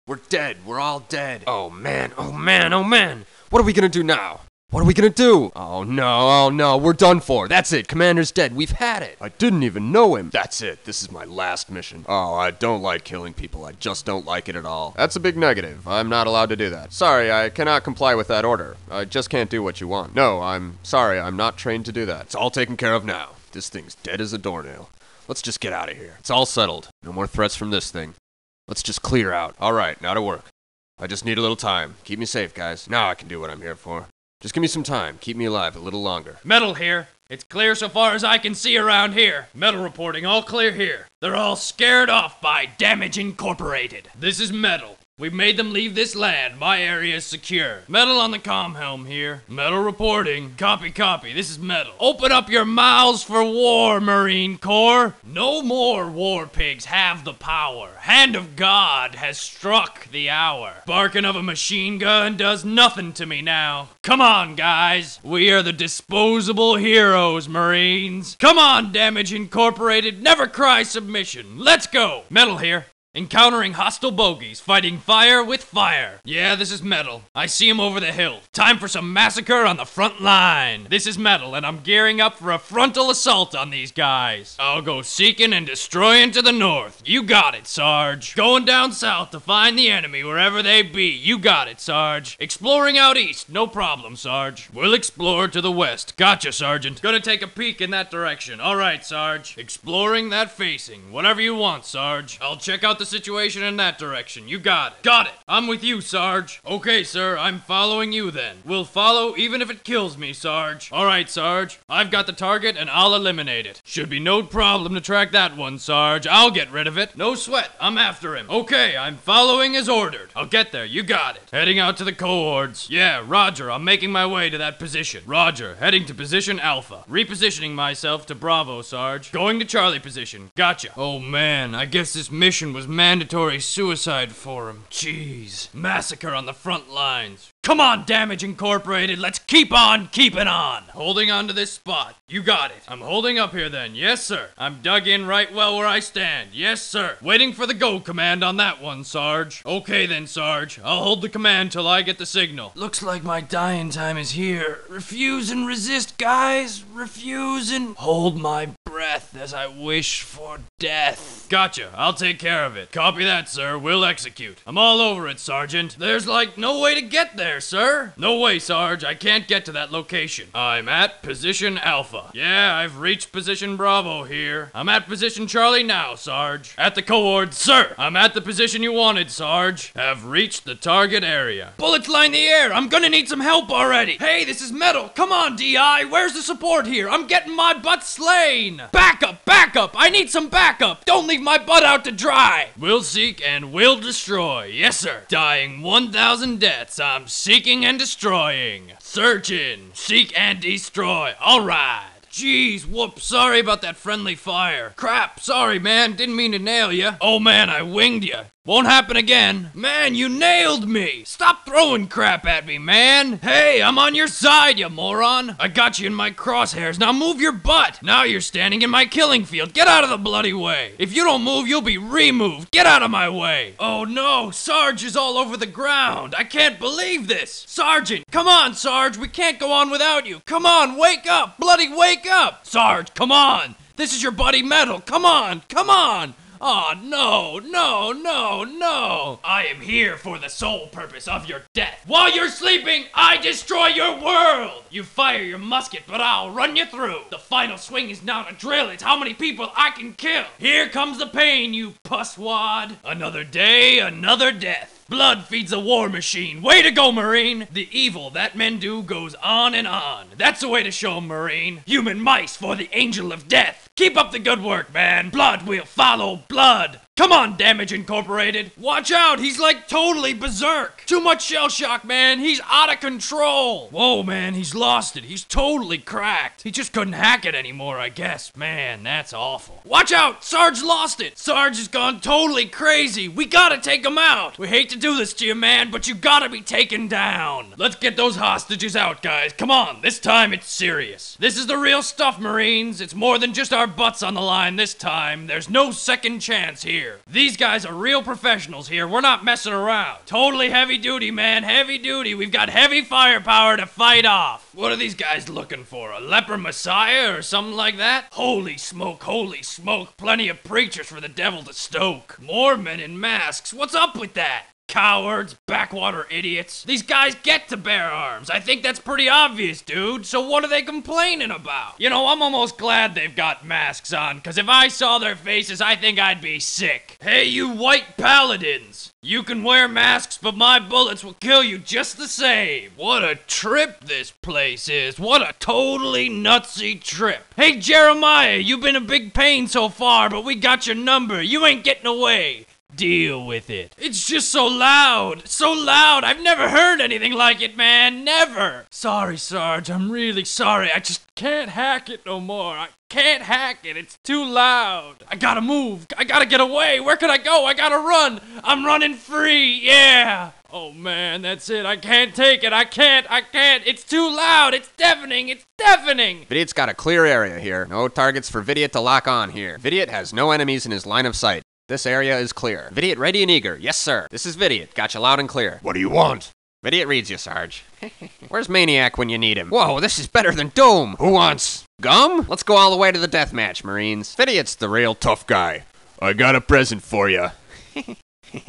We're dead. We're all dead. Oh, man. Oh, man. Oh, man. What are we gonna do now? What are we gonna do? Oh no, we're done for. That's it, Commander's dead. We've had it. I didn't even know him. That's it. This is my last mission. Oh, I don't like killing people. I just don't like it at all. That's a big negative. I'm not allowed to do that. Sorry, I cannot comply with that order. I just can't do what you want. No, I'm sorry. I'm not trained to do that. It's all taken care of now. This thing's dead as a doornail. Let's just get out of here. It's all settled. No more threats from this thing. Let's just clear out. All right, now to work. I just need a little time. Keep me safe, guys. Now I can do what I'm here for. Just give me some time. Keep me alive a little longer. Metal here. It's clear so far as I can see around here. Metal reporting, all clear here. They're all scared off by Damage Incorporated. This is Metal. We've made them leave this land. My area is secure. Metal on the comm helm here. Metal reporting. Copy, copy. This is Metal. Open up your mouths for war, Marine Corps. No more war pigs have the power. Hand of God has struck the hour. Barking of a machine gun does nothing to me now. Come on, guys. We are the disposable heroes, Marines. Come on, Damage Incorporated. Never cry submission. Let's go. Metal here. Encountering hostile bogies, fighting fire with fire. Yeah, this is Metal. I see him over the hill. Time for some massacre on the front line. This is Metal, and I'm gearing up for a frontal assault on these guys. I'll go seeking and destroying to the north. You got it, Sarge. Going down south to find the enemy wherever they be. You got it, Sarge. Exploring out east. No problem, Sarge. We'll explore to the west. Gotcha, Sergeant. Gonna take a peek in that direction. All right, Sarge. Exploring that facing. Whatever you want, Sarge. I'll check out the situation in that direction. You got it. Got it. I'm with you, Sarge. Okay, sir. I'm following you then. We'll follow even if it kills me, Sarge. All right, Sarge. I've got the target and I'll eliminate it. Should be no problem to track that one, Sarge. I'll get rid of it. No sweat. I'm after him. Okay, I'm following as ordered. I'll get there. You got it. Heading out to the cohorts. Yeah, roger. I'm making my way to that position. Roger. Heading to position Alpha. Repositioning myself to Bravo, Sarge. Going to Charlie position. Gotcha. Oh man, I guess this mission was mandatory suicide for him. Jeez. Massacre on the front lines. Come on, Damage Incorporated, let's keep on keeping on. Holding on to this spot. You got it. I'm holding up here then. Yes, sir. I'm dug in right well where I stand. Yes, sir. Waiting for the go command on that one, Sarge. Okay then, Sarge. I'll hold the command till I get the signal. Looks like my dying time is here. Refuse and resist, guys. Refuse and hold my breath as I wish for death. Gotcha. I'll take care of it. Copy that, sir. We'll execute. I'm all over it, Sergeant. There's like no way to get there, sir. No way, Sarge. I can't get to that location. I'm at position Alpha. Yeah, I've reached position Bravo here. I'm at position Charlie now, Sarge. At the cohorts, sir. I'm at the position you wanted, Sarge. Have reached the target area. Bullets line the air. I'm gonna need some help already. Hey, this is Metal. Come on, DI. Where's the support here? I'm getting my butt slain. Backup, backup. I need some backup. Don't leave my butt out to dry. We'll seek and we'll destroy. Yes, sir. Dying 1,000 deaths. I'm seeking and destroying. Searching. Seek and destroy. All right. Jeez, whoops, sorry about that friendly fire. Crap, sorry man, didn't mean to nail ya. Oh man, I winged ya. Won't happen again. Man, you nailed me. Stop throwing crap at me, man. Hey, I'm on your side, you moron. I got you in my crosshairs. Now move your butt. Now you're standing in my killing field. Get out of the bloody way. If you don't move, you'll be removed. Get out of my way. Oh no, Sarge is all over the ground. I can't believe this. Sergeant, come on, Sarge. We can't go on without you. Come on, wake up. Bloody wake up. Sarge, come on. This is your buddy Metal. Come on, come on. Oh, no, no, no, no. I am here for the sole purpose of your death. While you're sleeping, I destroy your world. You fire your musket, but I'll run you through. The final swing is not a drill. It's how many people I can kill. Here comes the pain, you pusswad. Another day, another death. Blood feeds a war machine. Way to go, Marine! The evil that men do goes on and on. That's the way to show 'em, Marine. Human mice for the angel of death. Keep up the good work, man. Blood will follow blood. Come on, Damage Incorporated. Watch out, he's like totally berserk. Too much shell shock, man. He's out of control. Whoa, man, he's lost it. He's totally cracked. He just couldn't hack it anymore, I guess. Man, that's awful. Watch out, Sarge lost it. Sarge has gone totally crazy. We gotta take him out. We hate to do this to you, man, but you gotta be taken down. Let's get those hostages out, guys. Come on, this time it's serious. This is the real stuff, Marines. It's more than just our butts on the line this time. There's no second chance here. These guys are real professionals here. We're not messing around. Totally heavy duty, man. Heavy duty. We've got heavy firepower to fight off. What are these guys looking for? A leper messiah or something like that? Holy smoke, holy smoke. Plenty of preachers for the devil to stoke. More men in masks. What's up with that? Cowards, backwater idiots. These guys get to bear arms. I think that's pretty obvious, dude. So what are they complaining about? You know, I'm almost glad they've got masks on, because if I saw their faces, I think I'd be sick. Hey, you white paladins. You can wear masks, but my bullets will kill you just the same. What a trip this place is. What a totally nutsy trip. Hey, Jeremiah, you've been a big pain so far, but we got your number. You ain't getting away. Deal with it. It's just so loud. So loud. I've never heard anything like it, man. Never. Sorry, Sarge. I'm really sorry. I just can't hack it no more. I can't hack it. It's too loud. I gotta move. I gotta get away. Where could I go? I gotta run. I'm running free. Yeah. Oh, man. That's it. I can't take it. I can't. It's too loud. It's deafening. It's deafening. Vidiot's got a clear area here. No targets for Vidiot to lock on here. Vidiot has no enemies in his line of sight. This area is clear. Vidiot ready and eager. Yes, sir. This is Vidiot. Got you loud and clear. What do you want? Vidiot reads you, Sarge. Where's Maniac when you need him? Whoa, this is better than Dome. Who wants gum? Let's go all the way to the deathmatch, Marines. Vidiot's the real tough guy. I got a present for you.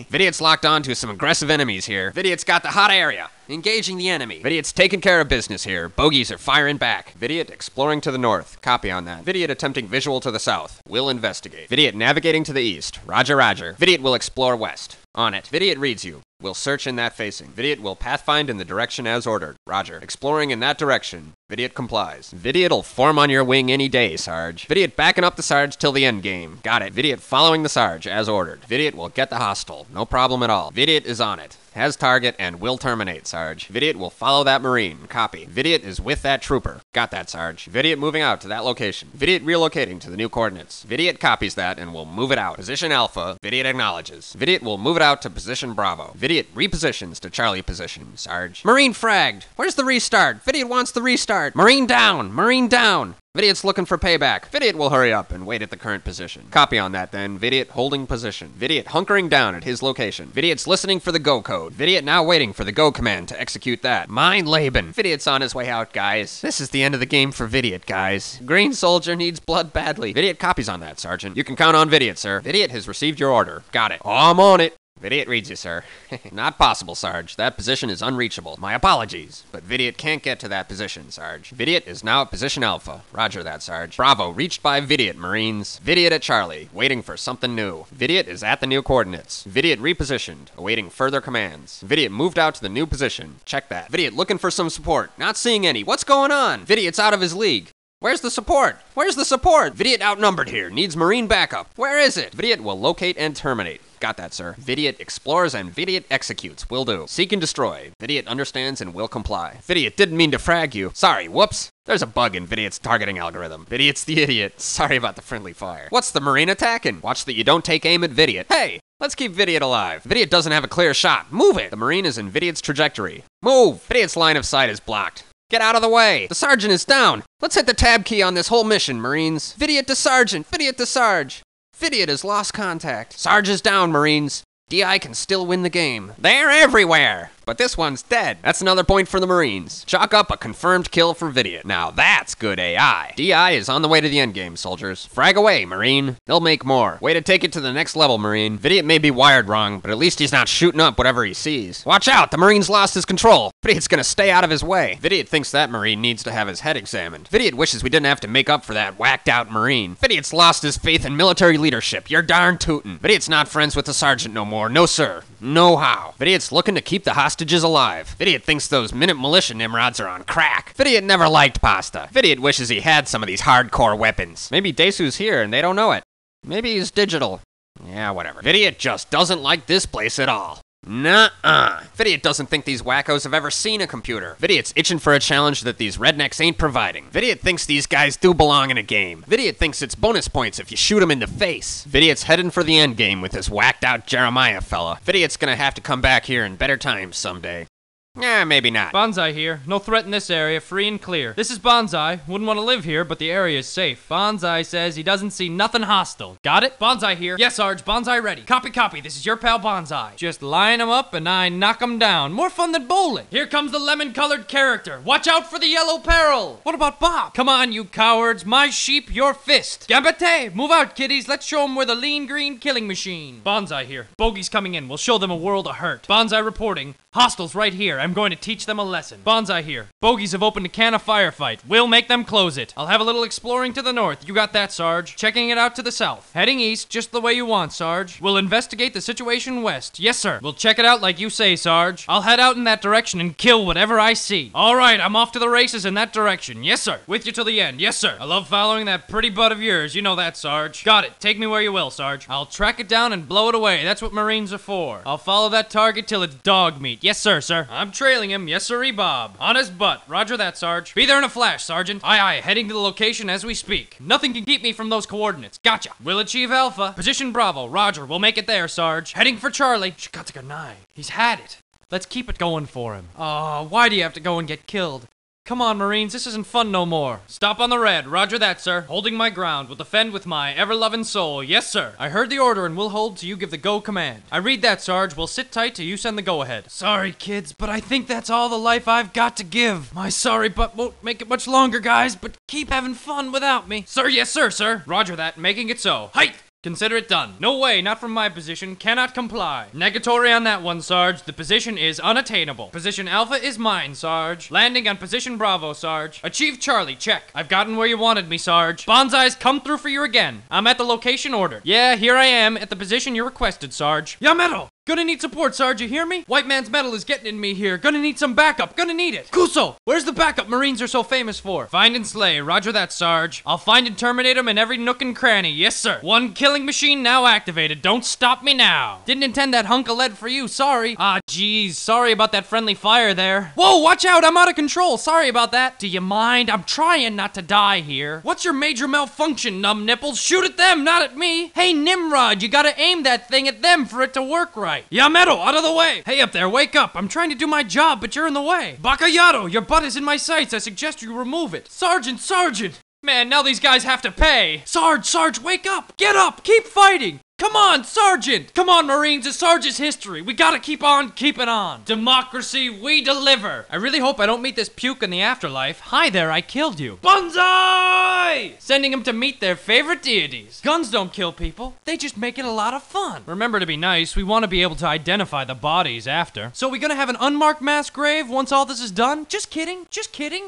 Vidiot's locked on to some aggressive enemies here. Vidiot's got the hot area. Engaging the enemy. Vidiot's taking care of business here. Bogies are firing back. Vidiot exploring to the north. Copy on that. Vidiot attempting visual to the south. Will investigate. Vidiot navigating to the east. Roger, roger. Vidiot will explore west. On it. Vidiot reads you. Will search in that facing. Vidiot will pathfind in the direction as ordered. Roger. Exploring in that direction. Vidiot complies. Vidiot'll form on your wing any day, Sarge. Vidiot backing up the Sarge till the end game. Got it. Vidiot following the Sarge as ordered. Vidiot will get the hostile. No problem at all. Vidiot is on it. Has target and will terminate, Sarge. Vidiot will follow that Marine. Copy. Vidiot is with that trooper. Got that, Sarge. Vidiot moving out to that location. Vidiot relocating to the new coordinates. Vidiot copies that and will move it out. Position Alpha. Vidiot acknowledges. Vidiot will move it out to position Bravo. Vidiot repositions to Charlie position, Sarge. Marine fragged. Where's the restart? Vidiot wants the restart. Marine down. Marine down. Vidiot's looking for payback. Vidiot will hurry up and wait at the current position. Copy on that then. Vidiot holding position. Vidiot hunkering down at his location. Vidiot's listening for the go code. Vidiot now waiting for the go command to execute that. Mine Laban. Vidiot's on his way out, guys. This is the end of the game for Vidiot, guys. Green soldier needs blood badly. Vidiot copies on that, Sergeant. You can count on Vidiot, sir. Vidiot has received your order. Got it. I'm on it. Vidiot reads you, sir. Not possible, Sarge. That position is unreachable. My apologies, but Vidiot can't get to that position, Sarge. Vidiot is now at position Alpha. Roger that, Sarge. Bravo, reached by Vidiot, Marines. Vidiot at Charlie, waiting for something new. Vidiot is at the new coordinates. Vidiot repositioned, awaiting further commands. Vidiot moved out to the new position. Check that. Vidiot looking for some support. Not seeing any. What's going on? Vidiot's out of his league. Where's the support? Where's the support? Vidiot outnumbered here. Needs Marine backup. Where is it? Vidiot will locate and terminate. Got that, sir. Vidiot explores and Vidiot executes. Will do. Seek and destroy. Vidiot understands and will comply. Vidiot didn't mean to frag you. Sorry, whoops. There's a bug in Vidiot's targeting algorithm. Vidiot's the idiot. Sorry about the friendly fire. What's the Marine attacking? Watch that you don't take aim at Vidiot. Hey! Let's keep Vidiot alive. Vidiot doesn't have a clear shot. Move it! The Marine is in Vidiot's trajectory. Move! Vidiot's line of sight is blocked. Get out of the way! The Sergeant is down! Let's hit the tab key on this whole mission, Marines. Vidiot to Sergeant! Vidiot to Sarge! Vidiot has lost contact. Sarge is down, Marines. DI can still win the game. They're everywhere! But this one's dead. That's another point for the Marines. Chalk up a confirmed kill for Vidiot. Now that's good AI. DI is on the way to the endgame, soldiers. Frag away, Marine. They'll make more. Way to take it to the next level, Marine. Vidiot may be wired wrong, but at least he's not shooting up whatever he sees. Watch out, the Marine's lost his control. Vidiot's gonna stay out of his way. Vidiot thinks that Marine needs to have his head examined. Vidiot wishes we didn't have to make up for that whacked out Marine. Vidiot's lost his faith in military leadership. You're darn tootin'. Vidiot's not friends with the Sergeant no more. No sir. No how. Vidiot's looking to keep the hostages alive. Vidiot thinks those Minute Militia Nimrods are on crack. Vidiot never liked pasta. Vidiot wishes he had some of these hardcore weapons. Maybe Desu's here and they don't know it. Maybe he's digital. Yeah, whatever. Vidiot just doesn't like this place at all. Nuh-uh. Vidiot doesn't think these wackos have ever seen a computer. Vidiot's itching for a challenge that these rednecks ain't providing. Vidiot thinks these guys do belong in a game. Vidiot thinks it's bonus points if you shoot him in the face. Vidiot's heading for the end game with this whacked out Jeremiah fella. Vidiot's gonna have to come back here in better times someday. Maybe not. Bonsai here. No threat in this area. Free and clear. This is Bonsai. Wouldn't want to live here, but the area is safe. Bonsai says he doesn't see nothing hostile. Got it? Bonsai here. Yes, Sarge. Bonsai ready. Copy, copy. This is your pal Bonsai. Just line him up and I knock him down. More fun than bowling. Here comes the lemon-colored character. Watch out for the yellow peril. What about Bob? Come on, you cowards. My sheep, your fist. Gambate. Move out, kiddies. Let's show them we're the lean green killing machine. Bonsai here. Bogey's coming in. We'll show them a world of hurt. Bonsai reporting. Hostiles right here. I'm going to teach them a lesson. Bonsai here. Bogies have opened a can of firefight. We'll make them close it. I'll have a little exploring to the north. You got that, Sarge. Checking it out to the south. Heading east, just the way you want, Sarge. We'll investigate the situation west. Yes, sir. We'll check it out like you say, Sarge. I'll head out in that direction and kill whatever I see. All right, I'm off to the races in that direction. Yes, sir. With you till the end. Yes, sir. I love following that pretty butt of yours. You know that, Sarge. Got it. Take me where you will, Sarge. I'll track it down and blow it away. That's what Marines are for. I'll follow that target till it's dog meat. Yes, sir, sir. I'm trailing him. Yes, sirree, Bob. On his butt. Roger that, Sarge. Be there in a flash, Sergeant. Aye, aye. Heading to the location as we speak. Nothing can keep me from those coordinates. Gotcha. We'll achieve Alpha. Position Bravo. Roger. We'll make it there, Sarge. Heading for Charlie. Shikatsuganae. He's had it. Let's keep it going for him. Oh, why do you have to go and get killed? Come on, Marines, this isn't fun no more. Stop on the red. Roger that, sir. Holding my ground. Will defend with my ever-loving soul. Yes, sir. I heard the order and will hold till you give the go command. I read that, Sarge. We'll sit tight till you send the go-ahead. Sorry, kids, but I think that's all the life I've got to give. My sorry butt won't make it much longer, guys, but keep having fun without me. Sir, yes, sir, sir. Roger that. Making it so. Height! Consider it done. No way, not from my position. Cannot comply. Negatory on that one, Sarge. The position is unattainable. Position Alpha is mine, Sarge. Landing on position Bravo, Sarge. Achieve Charlie, check. I've gotten where you wanted me, Sarge. Bonsai's come through for you again. I'm at the location ordered. Yeah, here I am, at the position you requested, Sarge. Yameto! Gonna need support, Sarge, you hear me? White man's metal is getting in me here. Gonna need some backup. Gonna need it. Kuso, where's the backup Marines are so famous for? Find and slay. Roger that, Sarge. I'll find and terminate them in every nook and cranny. Yes, sir. One killing machine now activated. Don't stop me now. Didn't intend that hunk of lead for you. Sorry. Ah, jeez. Sorry about that friendly fire there. Whoa, watch out. I'm out of control. Sorry about that. Do you mind? I'm trying not to die here. What's your major malfunction, numb nipples? Shoot at them, not at me. Hey, Nimrod, you gotta aim that thing at them for it to work right. Yameto, out of the way! Hey up there, wake up! I'm trying to do my job, but you're in the way. Bakayato, your butt is in my sights. I suggest you remove it. Sergeant! Man, now these guys have to pay. Sarge, wake up! Get up! Keep fighting! Come on, Sergeant! Come on, Marines, it's Sarge's history. We gotta keep on keeping on. Democracy, we deliver. I really hope I don't meet this puke in the afterlife. Hi there, I killed you. Bonsai! Sending them to meet their favorite deities. Guns don't kill people. They just make it a lot of fun. Remember to be nice. We want to be able to identify the bodies after. So we gonna have an unmarked mass grave once all this is done? Just kidding.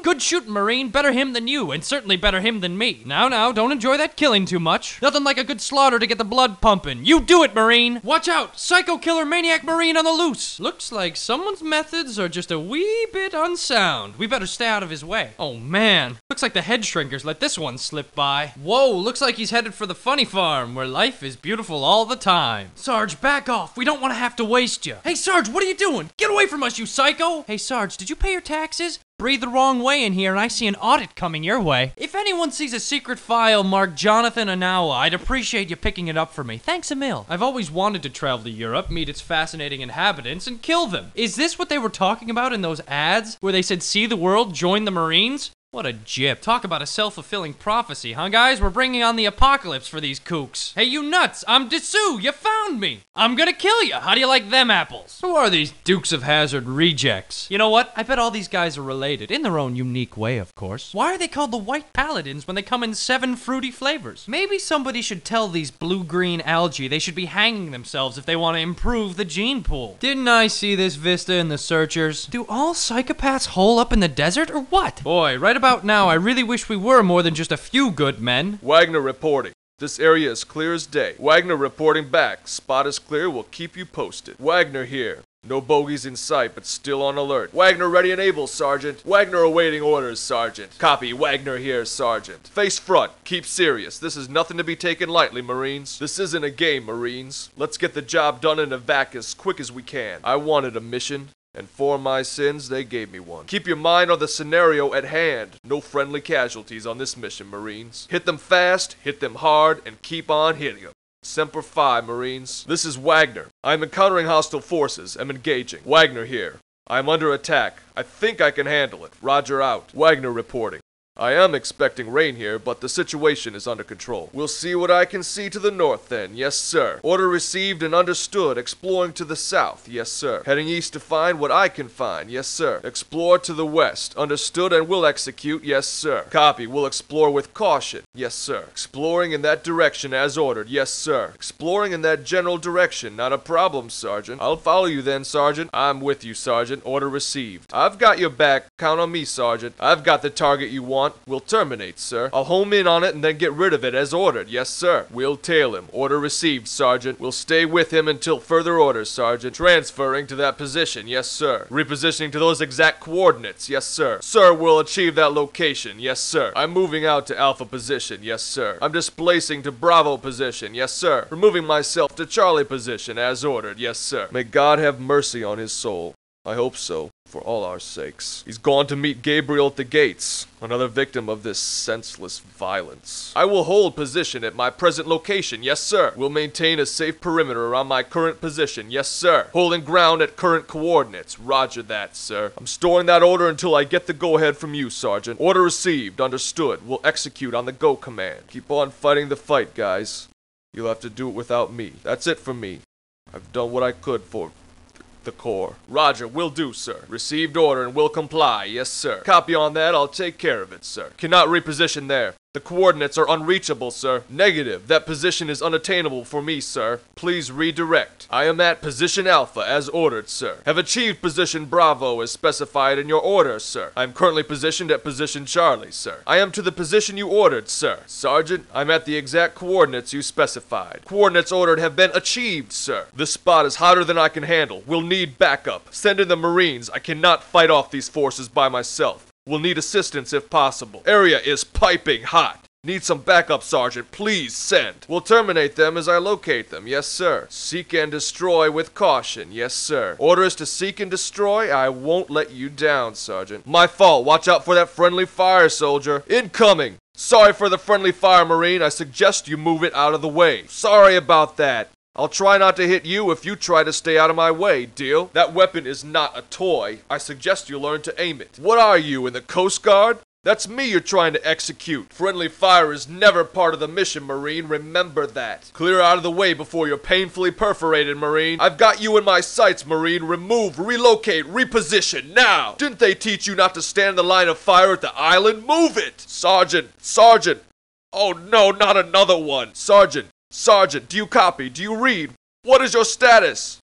Good shooting, Marine. Better him than you, and certainly better him than me. Now, don't enjoy that killing too much. Nothing like a good slaughter to get the blood pumping. You do it, Marine! Watch out! Psycho killer maniac Marine on the loose! Looks like someone's methods are just a wee bit unsound. We better stay out of his way. Oh man, looks like the head shrinkers let this one slip by. Whoa, looks like he's headed for the funny farm, where life is beautiful all the time. Sarge, back off. We don't want to have to waste you. Hey Sarge, what are you doing? Get away from us, you psycho! Hey Sarge, did you pay your taxes? Breathe the wrong way in here and I see an audit coming your way. If anyone sees a secret file marked Jonathan Anawa, I'd appreciate you picking it up for me. Thanks a mil. I've always wanted to travel to Europe, meet its fascinating inhabitants, and kill them. Is this what they were talking about in those ads? Where they said, see the world, join the Marines? What a jip. Talk about a self-fulfilling prophecy, huh guys? We're bringing on the apocalypse for these kooks. Hey you nuts, I'm Dessou, you found me. I'm gonna kill you. How do you like them apples? Who are these Dukes of Hazzard rejects? You know what? I bet all these guys are related, in their own unique way, of course. Why are they called the White Paladins when they come in 7 fruity flavors? Maybe somebody should tell these blue-green algae they should be hanging themselves if they want to improve the gene pool. Didn't I see this vista in the Searchers? Do all psychopaths hole up in the desert or what? Boy, right about now, I really wish we were more than just a few good men. Wagner reporting. This area is clear as day. Wagner reporting back. Spot is clear, we'll keep you posted. Wagner here. No bogeys in sight, but still on alert. Wagner ready and able, Sergeant. Wagner awaiting orders, Sergeant. Copy, Wagner here, Sergeant. Face front, keep serious. This is nothing to be taken lightly, Marines. This isn't a game, Marines. Let's get the job done in evac as quick as we can. I wanted a mission. And for my sins, they gave me one. Keep your mind on the scenario at hand. No friendly casualties on this mission, Marines. Hit them fast, hit them hard, and keep on hitting them. Semper Fi, Marines. This is Wagner. I'm encountering hostile forces. I'm engaging. Wagner here. I'm under attack. I think I can handle it. Roger out. Wagner reporting. I am expecting rain here, but the situation is under control. We'll see what I can see to the north then, yes sir. Order received and understood, exploring to the south, yes sir. Heading east to find what I can find, yes sir. Explore to the west, understood and will execute, yes sir. Copy, we'll explore with caution, yes sir. Exploring in that direction as ordered, yes sir. Exploring in that general direction, not a problem, Sergeant. I'll follow you then, Sergeant. I'm with you, Sergeant. Order received. I've got your back, count on me, Sergeant. I've got the target you want. We'll terminate, sir. I'll home in on it and then get rid of it as ordered. Yes, sir. We'll tail him. Order received, Sergeant. We'll stay with him until further orders, Sergeant. Transferring to that position. Yes, sir. Repositioning to those exact coordinates. Yes, sir. Sir, we'll achieve that location. Yes, sir. I'm moving out to Alpha position. Yes, sir. I'm displacing to Bravo position. Yes, sir. Removing myself to Charlie position as ordered. Yes, sir. May God have mercy on his soul. I hope so. For all our sakes. He's gone to meet Gabriel at the gates, another victim of this senseless violence. I will hold position at my present location, yes sir. Will maintain a safe perimeter around my current position, yes sir. Holding ground at current coordinates, roger that, sir. I'm storing that order until I get the go-ahead from you, Sergeant. Order received, understood. We'll execute on the go command. Keep on fighting the fight, guys. You'll have to do it without me. That's it for me. I've done what I could for the Corps. Roger, will do, sir. Received order and will comply, yes, sir. Copy on that, I'll take care of it, sir. Cannot reposition there. The coordinates are unreachable, sir. Negative. That position is unattainable for me, sir. Please redirect. I am at position Alpha as ordered, sir. Have achieved position Bravo as specified in your order, sir. I am currently positioned at position Charlie, sir. I am to the position you ordered, sir. Sergeant, I'm at the exact coordinates you specified. Coordinates ordered have been achieved, sir. This spot is hotter than I can handle. We'll need backup. Send in the Marines. I cannot fight off these forces by myself. We'll need assistance if possible. Area is piping hot. Need some backup, Sergeant. Please send. We'll terminate them as I locate them. Yes, sir. Seek and destroy with caution. Yes, sir. Order is to seek and destroy. I won't let you down, Sergeant. My fault. Watch out for that friendly fire, soldier. Incoming. Sorry for the friendly fire, Marine. I suggest you move it out of the way. Sorry about that. I'll try not to hit you if you try to stay out of my way, deal? That weapon is not a toy. I suggest you learn to aim it. What are you, in the Coast Guard? That's me you're trying to execute. Friendly fire is never part of the mission, Marine. Remember that. Clear out of the way before you're painfully perforated, Marine. I've got you in my sights, Marine. Remove, relocate, reposition, now! Didn't they teach you not to stand in the line of fire at the island? Move it! Sergeant! Sergeant! Oh no, not another one! Sergeant! Sergeant, do you copy? Do you read? What is your status?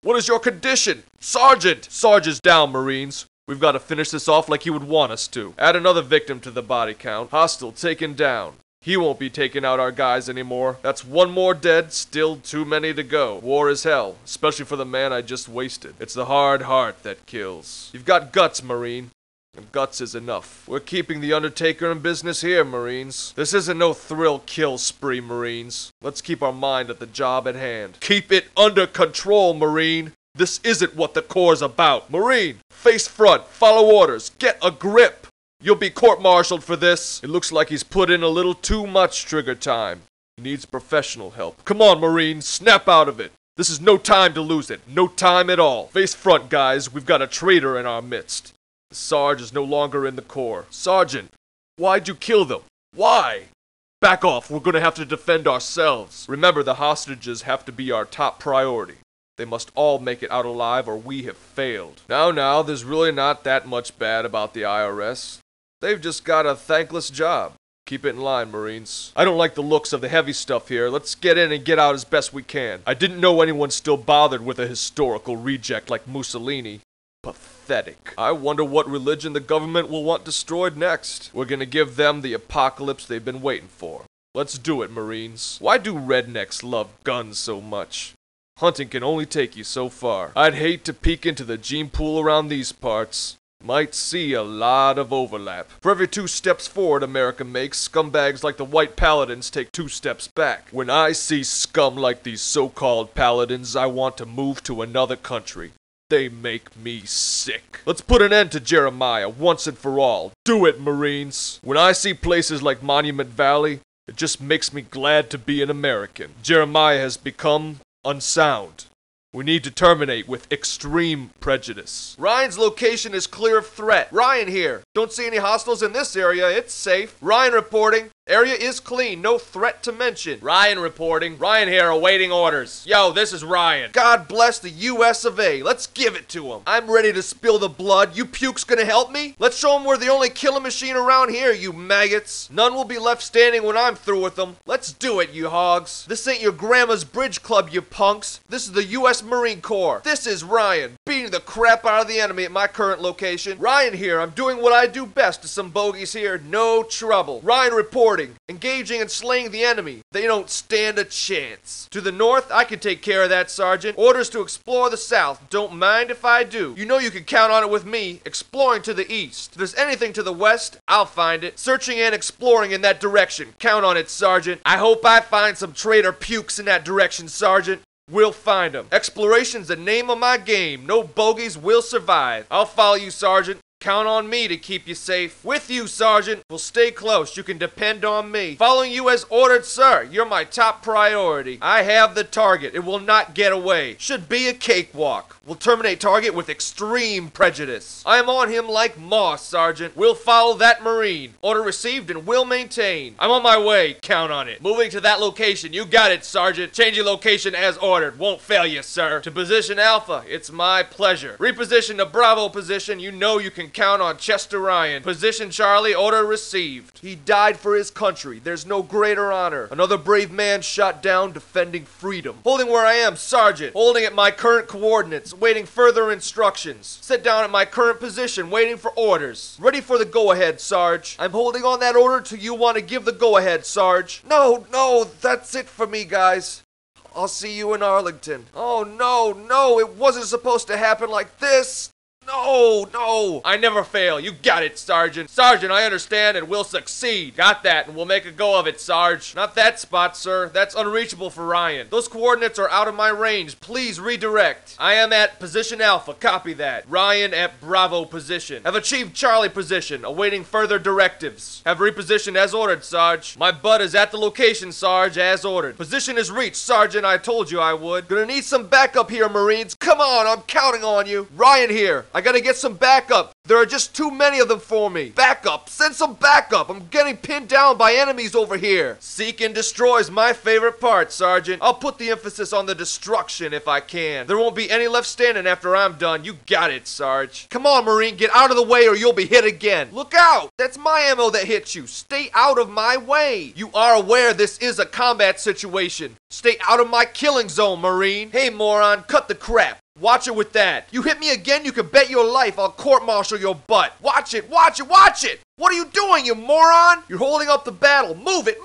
What is your condition? Sergeant! Sarge is down, Marines. We've got to finish this off like he would want us to. Add another victim to the body count. Hostile taken down. He won't be taking out our guys anymore. That's one more dead, still too many to go. War is hell, especially for the man I just wasted. It's the hard heart that kills. You've got guts, Marine. And guts is enough. We're keeping the Undertaker in business here, Marines. This isn't no thrill kill spree, Marines. Let's keep our mind at the job at hand. Keep it under control, Marine. This isn't what the Corps' about. Marine, face front, follow orders, get a grip. You'll be court-martialed for this. It looks like he's put in a little too much trigger time. He needs professional help. Come on, Marine, snap out of it. This is no time to lose it. No time at all. Face front, guys. We've got a traitor in our midst. The Sarge is no longer in the Corps. Sergeant, why'd you kill them? Why? Back off. We're gonna have to defend ourselves. Remember, the hostages have to be our top priority. They must all make it out alive or we have failed. Now, there's really not that much bad about the IRS. They've just got a thankless job. Keep it in line, Marines. I don't like the looks of the heavy stuff here. Let's get in and get out as best we can. I didn't know anyone still bothered with a historical reject like Mussolini. Pathetic. I wonder what religion the government will want destroyed next. We're gonna give them the apocalypse they've been waiting for. Let's do it, Marines. Why do rednecks love guns so much? Hunting can only take you so far. I'd hate to peek into the gene pool around these parts. Might see a lot of overlap. For every 2 steps forward America makes, scumbags like the White Paladins take 2 steps back. When I see scum like these so-called paladins, I want to move to another country. They make me sick. Let's put an end to Jeremiah once and for all. Do it, Marines. When I see places like Monument Valley, it just makes me glad to be an American. Jeremiah has become unsound. We need to terminate with extreme prejudice. Ryan's location is clear of threat. Ryan here. Don't see any hostiles in this area. It's safe. Ryan reporting. Area is clean. No threat to mention. Ryan reporting. Ryan here awaiting orders. Yo, this is Ryan. God bless the US of A. Let's give it to him. I'm ready to spill the blood. You pukes gonna help me? Let's show them we're the only killing machine around here, you maggots. None will be left standing when I'm through with them. Let's do it, you hogs. This ain't your grandma's bridge club, you punks. This is the US Marine Corps. This is Ryan, beating the crap out of the enemy at my current location. Ryan here. I'm doing what I do best to some bogeys here. No trouble. Ryan reporting. Engaging and slaying the enemy. They don't stand a chance. To the north, I can take care of that, Sergeant. Orders to explore the south. Don't mind if I do. You know you can count on it with me. Exploring to the east. If there's anything to the west, I'll find it. Searching and exploring in that direction. Count on it, Sergeant. I hope I find some traitor pukes in that direction, Sergeant. We'll find them. Exploration's the name of my game. No bogeys will survive. I'll follow you, Sergeant. Count on me to keep you safe. With you, Sergeant. We'll stay close. You can depend on me. Following you as ordered, sir. You're my top priority. I have the target. It will not get away. Should be a cakewalk. We'll terminate target with extreme prejudice. I am on him like moss, Sergeant. We'll follow that Marine. Order received and will maintain. I'm on my way. Count on it. Moving to that location. You got it, Sergeant. Changing location as ordered. Won't fail you, sir. To position Alpha. It's my pleasure. Reposition to Bravo position. You know you can count on Chester Ryan. Position Charlie. Order received. He died for his country. There's no greater honor. Another brave man shot down defending freedom. Holding where I am, Sergeant. Holding at my current coordinates. Waiting further instructions. Sit down at my current position, waiting for orders. Ready for the go-ahead, Sarge. I'm holding on that order till you want to give the go-ahead, Sarge. No, that's it for me, guys. I'll see you in Arlington. Oh, no, it wasn't supposed to happen like this. No. I never fail. You got it, Sergeant. Sergeant, I understand and will succeed. Got that, and we'll make a go of it, Sarge. Not that spot, sir. That's unreachable for Ryan. Those coordinates are out of my range. Please redirect. I am at position Alpha. Copy that. Ryan at Bravo position. Have achieved Charlie position. Awaiting further directives. Have repositioned as ordered, Sarge. My butt is at the location, Sarge, as ordered. Position is reached, Sergeant. I told you I would. Gonna need some backup here, Marines. Come on, I'm counting on you. Ryan here. I gotta get some backup. There are just too many of them for me. Backup. Send some backup. I'm getting pinned down by enemies over here. Seek and destroy is my favorite part, Sergeant. I'll put the emphasis on the destruction if I can. There won't be any left standing after I'm done. You got it, Sarge. Come on, Marine. Get out of the way or you'll be hit again. Look out. That's my ammo that hit you. Stay out of my way. You are aware this is a combat situation. Stay out of my killing zone, Marine. Hey, moron. Cut the crap. Watch it with that. You hit me again, you can bet your life I'll court-martial your butt. Watch it. What are you doing, you moron? You're holding up the battle. Move it.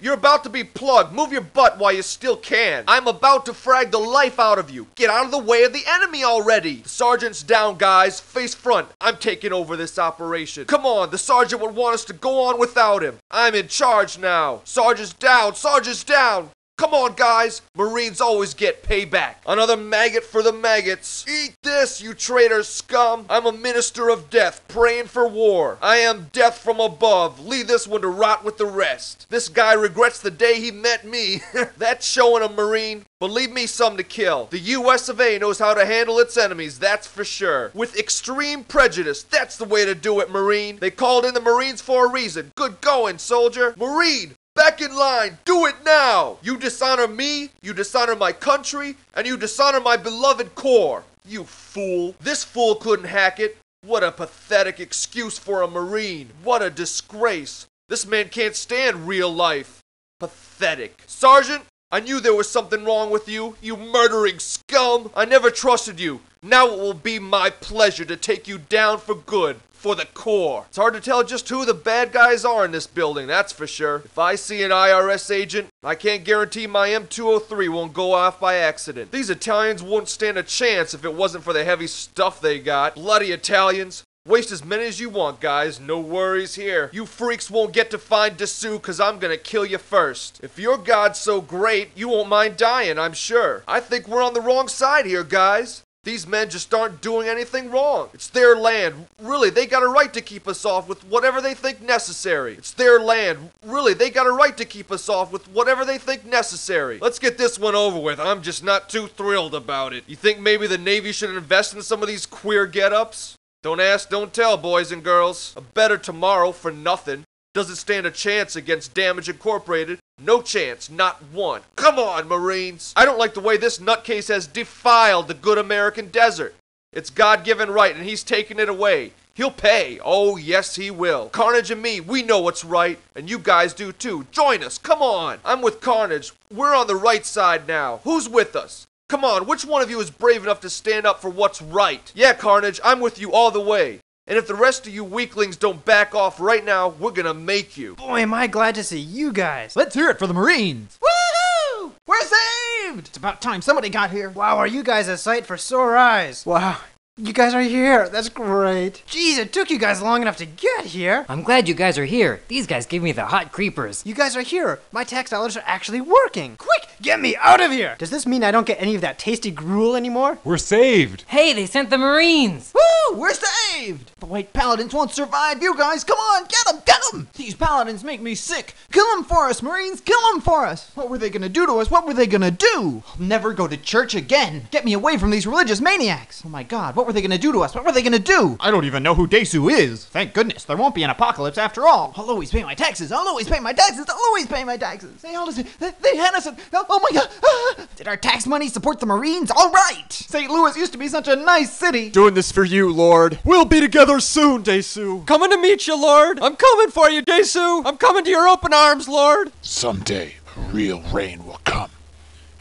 You're about to be plugged. Move your butt while you still can. I'm about to frag the life out of you. Get out of the way of the enemy already. The sergeant's down, guys. Face front. I'm taking over this operation. Come on, the sergeant would want us to go on without him. I'm in charge now. Sergeant's down. Come on, guys. Marines always get payback. Another maggot for the maggots. Eat this, you traitor scum. I'm a minister of death, praying for war. I am death from above. Leave this one to rot with the rest. This guy regrets the day he met me. That's showing a Marine. But leave me some to kill. The US of A knows how to handle its enemies, that's for sure. With extreme prejudice, that's the way to do it, Marine. They called in the Marines for a reason. Good going, soldier. Marine! Back in line! Do it now! You dishonor me, you dishonor my country, and you dishonor my beloved Corps. You fool. This fool couldn't hack it. What a pathetic excuse for a Marine. What a disgrace. This man can't stand real life. Pathetic. Sergeant, I knew there was something wrong with you, you murdering scum. I never trusted you. Now it will be my pleasure to take you down for good. For the Corps. It's hard to tell just who the bad guys are in this building, that's for sure. If I see an IRS agent, I can't guarantee my M203 won't go off by accident. These Italians wouldn't stand a chance if it wasn't for the heavy stuff they got. Bloody Italians. Waste as many as you want, guys. No worries here. You freaks won't get to find Dessous because I'm gonna kill you first. If your God's so great, you won't mind dying, I'm sure. I think we're on the wrong side here, guys. These men just aren't doing anything wrong. It's their land. Really, they got a right to keep us off with whatever they think necessary. It's their land. Really, they got a right to keep us off with whatever they think necessary. Let's get this one over with. I'm just not too thrilled about it. You think maybe the Navy should invest in some of these queer get-ups? Don't ask, don't tell, boys and girls. A better tomorrow for nothing. Doesn't stand a chance against Damage Incorporated. No chance, not one. Come on, Marines. I don't like the way this nutcase has defiled the good American desert. It's God-given right, and he's taking it away. He'll pay. Oh, yes, he will. Carnage and me, we know what's right, and you guys do too. Join us, come on. I'm with Carnage. We're on the right side now. Who's with us? Come on, which one of you is brave enough to stand up for what's right? Yeah, Carnage, I'm with you all the way. And if the rest of you weaklings don't back off right now, we're gonna make you. Boy, am I glad to see you guys. Let's hear it for the Marines. Woohoo! We're saved! It's about time somebody got here. Wow, are you guys a sight for sore eyes? Wow, You guys are here. That's great. Jeez, it took you guys long enough to get here. I'm glad you guys are here. These guys gave me the hot creepers. You guys are here. My tax dollars are actually working. Quick, get me out of here. Does this mean I don't get any of that tasty gruel anymore? We're saved. Hey, they sent the Marines. Woo! We're saved! The white paladins won't survive you guys! Come on, get them! Get them! These paladins make me sick! Kill them for us, Marines! Kill them for us! What were they gonna do to us? What were they gonna do? I'll never go to church again! Get me away from these religious maniacs! Oh my god, what were they gonna do to us? What were they gonna do? I don't even know who Desu is! Thank goodness, there won't be an apocalypse after all! I'll always pay my taxes! I'll always pay my taxes! I'll always pay my taxes! They had us oh my god! Ah! Did our tax money support the Marines? Alright! St. Louis used to be such a nice city! Doing this for you, Lord. We'll be together soon, Desu. Coming to meet you, Lord. I'm coming for you, Desu. I'm coming to your open arms, Lord. Someday, a real rain will come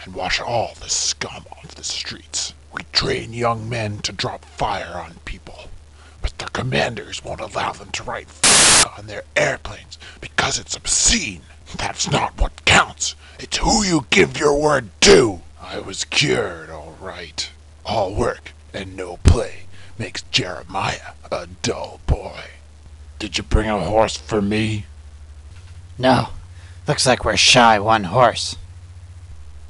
and wash all the scum off the streets. We train young men to drop fire on people, but their commanders won't allow them to write on their airplanes because it's obscene. That's not what counts. It's who you give your word to. I was cured, all right. All work and no play makes Jeremiah a dull boy. Did you bring a horse for me? No. Looks like we're shy one horse.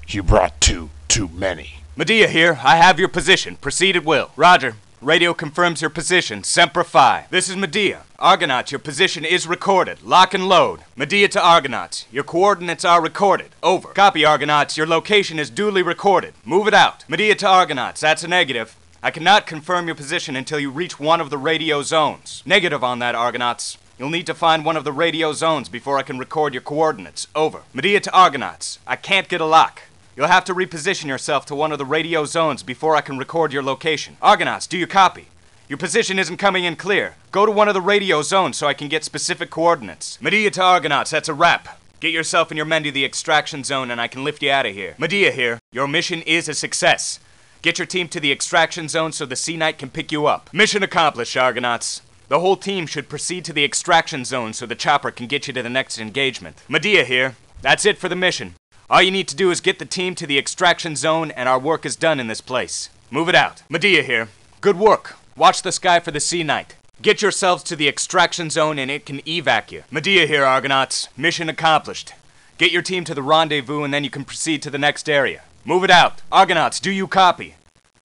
You brought too many. Medea here. I have your position. Proceed at will. Roger. Radio confirms your position. Semper Fi. This is Medea. Argonauts, your position is recorded. Lock and load. Medea to Argonauts. Your coordinates are recorded. Over. Copy, Argonauts. Your location is duly recorded. Move it out. Medea to Argonauts. That's a negative. I cannot confirm your position until you reach one of the radio zones. Negative on that, Argonauts. You'll need to find one of the radio zones before I can record your coordinates. Over. Medea to Argonauts. I can't get a lock. You'll have to reposition yourself to one of the radio zones before I can record your location. Argonauts, do you copy? Your position isn't coming in clear. Go to one of the radio zones so I can get specific coordinates. Medea to Argonauts, that's a wrap. Get yourself and your men to the extraction zone and I can lift you out of here. Medea here. Your mission is a success. Get your team to the extraction zone so the Sea Knight can pick you up. Mission accomplished, Argonauts. The whole team should proceed to the extraction zone so the chopper can get you to the next engagement. Medea here. That's it for the mission. All you need to do is get the team to the extraction zone and our work is done in this place. Move it out. Medea here. Good work. Watch the sky for the Sea Knight. Get yourselves to the extraction zone and it can evac you. Medea here, Argonauts. Mission accomplished. Get your team to the rendezvous and then you can proceed to the next area. Move it out. Argonauts, do you copy?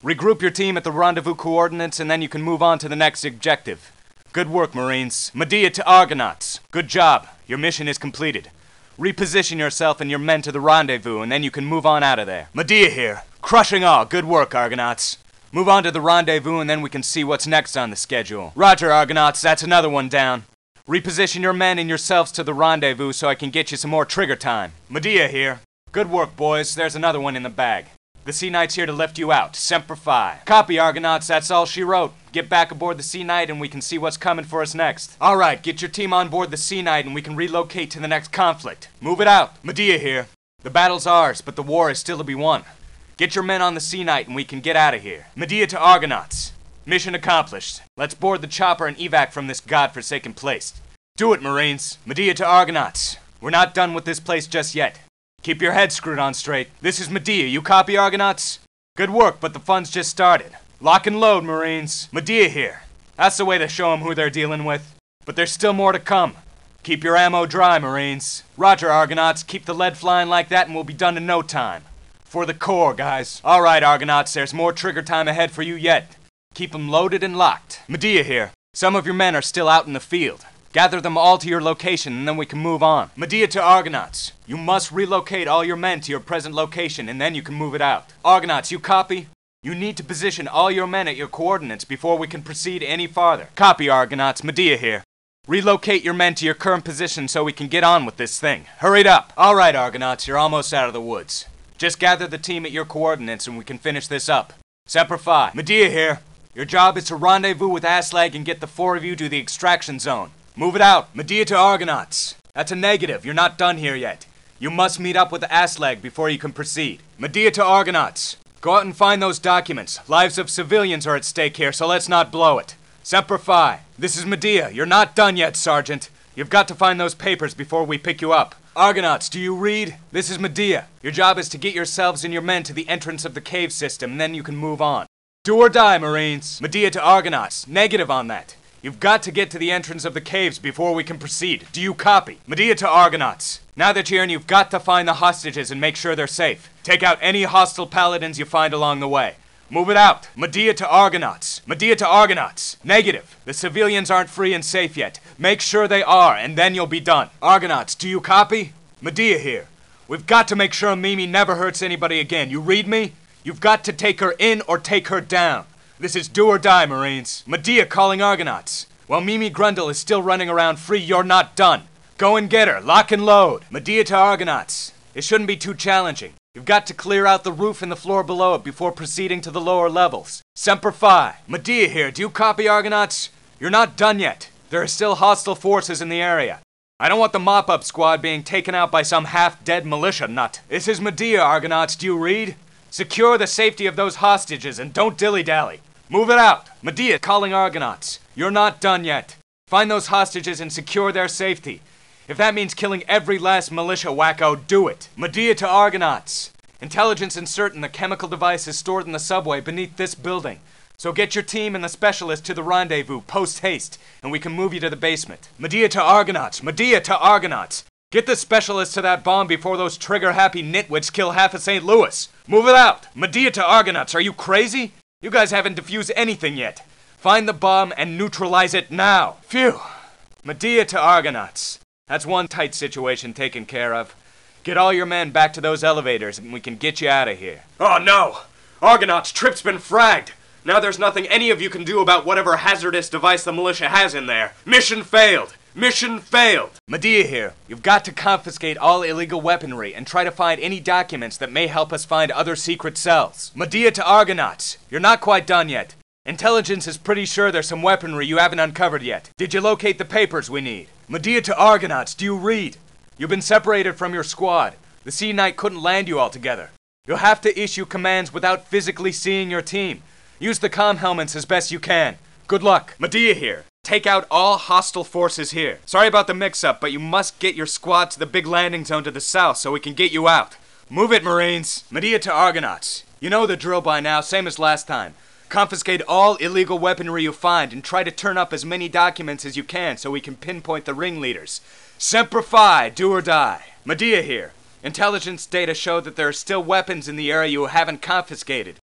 Regroup your team at the rendezvous coordinates and then you can move on to the next objective. Good work, Marines. Medea to Argonauts. Good job. Your mission is completed. Reposition yourself and your men to the rendezvous and then you can move on out of there. Medea here. Crushing all. Good work, Argonauts. Move on to the rendezvous and then we can see what's next on the schedule. Roger, Argonauts. That's another one down. Reposition your men and yourselves to the rendezvous so I can get you some more trigger time. Medea here. Good work, boys. There's another one in the bag. The Sea Knight's here to lift you out. Semper Fi. Copy, Argonauts. That's all she wrote. Get back aboard the Sea Knight and we can see what's coming for us next. Alright, get your team on board the Sea Knight and we can relocate to the next conflict. Move it out. Medea here. The battle's ours, but the war is still to be won. Get your men on the Sea Knight and we can get out of here. Medea to Argonauts. Mission accomplished. Let's board the chopper and evac from this godforsaken place. Do it, Marines. Medea to Argonauts. We're not done with this place just yet. Keep your head screwed on straight. This is Medea. You copy, Argonauts? Good work, but the fun's just started. Lock and load, Marines. Medea here. That's the way to show them who they're dealing with. But there's still more to come. Keep your ammo dry, Marines. Roger, Argonauts. Keep the lead flying like that and we'll be done in no time. For the core, guys. Alright, Argonauts. There's more trigger time ahead for you yet. Keep them loaded and locked. Medea here. Some of your men are still out in the field. Gather them all to your location and then we can move on. Medea to Argonauts. You must relocate all your men to your present location and then you can move it out. Argonauts, you copy? You need to position all your men at your coordinates before we can proceed any farther. Copy, Argonauts. Medea here. Relocate your men to your current position so we can get on with this thing. Hurry up. Alright, Argonauts, you're almost out of the woods. Just gather the team at your coordinates and we can finish this up. Semper Fi. Medea here. Your job is to rendezvous with Aslag and get the four of you to the extraction zone. Move it out. Medea to Argonauts. That's a negative. You're not done here yet. You must meet up with the Aslag before you can proceed. Medea to Argonauts. Go out and find those documents. Lives of civilians are at stake here, so let's not blow it. Semper Fi. This is Medea. You're not done yet, Sergeant. You've got to find those papers before we pick you up. Argonauts, do you read? This is Medea. Your job is to get yourselves and your men to the entrance of the cave system, and then you can move on. Do or die, Marines. Medea to Argonauts. Negative on that. You've got to get to the entrance of the caves before we can proceed. Do you copy? Medea to Argonauts. Now that you're in, you've got to find the hostages and make sure they're safe. Take out any hostile paladins you find along the way. Move it out. Medea to Argonauts. Medea to Argonauts. Negative. The civilians aren't free and safe yet. Make sure they are, and then you'll be done. Argonauts, do you copy? Medea here. We've got to make sure Mimi never hurts anybody again. You read me? You've got to take her in or take her down. This is do or die, Marines. Medea calling Argonauts. While Mimi Grundle is still running around free, you're not done. Go and get her. Lock and load. Medea to Argonauts. It shouldn't be too challenging. You've got to clear out the roof and the floor below it before proceeding to the lower levels. Semper Fi. Medea here. Do you copy, Argonauts? You're not done yet. There are still hostile forces in the area. I don't want the mop-up squad being taken out by some half-dead militia nut. This is Medea, Argonauts. Do you read? Secure the safety of those hostages and don't dilly-dally. Move it out. Medea calling Argonauts. You're not done yet. Find those hostages and secure their safety. If that means killing every last militia wacko, do it. Medea to Argonauts. Intelligence is certain the chemical device is stored in the subway beneath this building. So get your team and the specialist to the rendezvous post-haste, and we can move you to the basement. Medea to Argonauts. Medea to Argonauts. Get the specialist to that bomb before those trigger-happy nitwits kill half of St. Louis. Move it out. Medea to Argonauts. Are you crazy? You guys haven't defused anything yet. Find the bomb and neutralize it now. Phew. Medea to Argonauts. That's one tight situation taken care of. Get all your men back to those elevators and we can get you out of here. Oh no! Argonauts' trip's been fragged! Now there's nothing any of you can do about whatever hazardous device the militia has in there. Mission failed! Mission failed! Medea here. You've got to confiscate all illegal weaponry and try to find any documents that may help us find other secret cells. Medea to Argonauts. You're not quite done yet. Intelligence is pretty sure there's some weaponry you haven't uncovered yet. Did you locate the papers we need? Medea to Argonauts. Do you read? You've been separated from your squad. The Sea Knight couldn't land you all together. You'll have to issue commands without physically seeing your team. Use the comm helmets as best you can. Good luck. Medea here. Take out all hostile forces here. Sorry about the mix-up, but you must get your squad to the big landing zone to the south so we can get you out. Move it, Marines. Medea to Argonauts. You know the drill by now, same as last time. Confiscate all illegal weaponry you find and try to turn up as many documents as you can so we can pinpoint the ringleaders. Semper Fi, do or die. Medea here. Intelligence data show that there are still weapons in the area you haven't confiscated.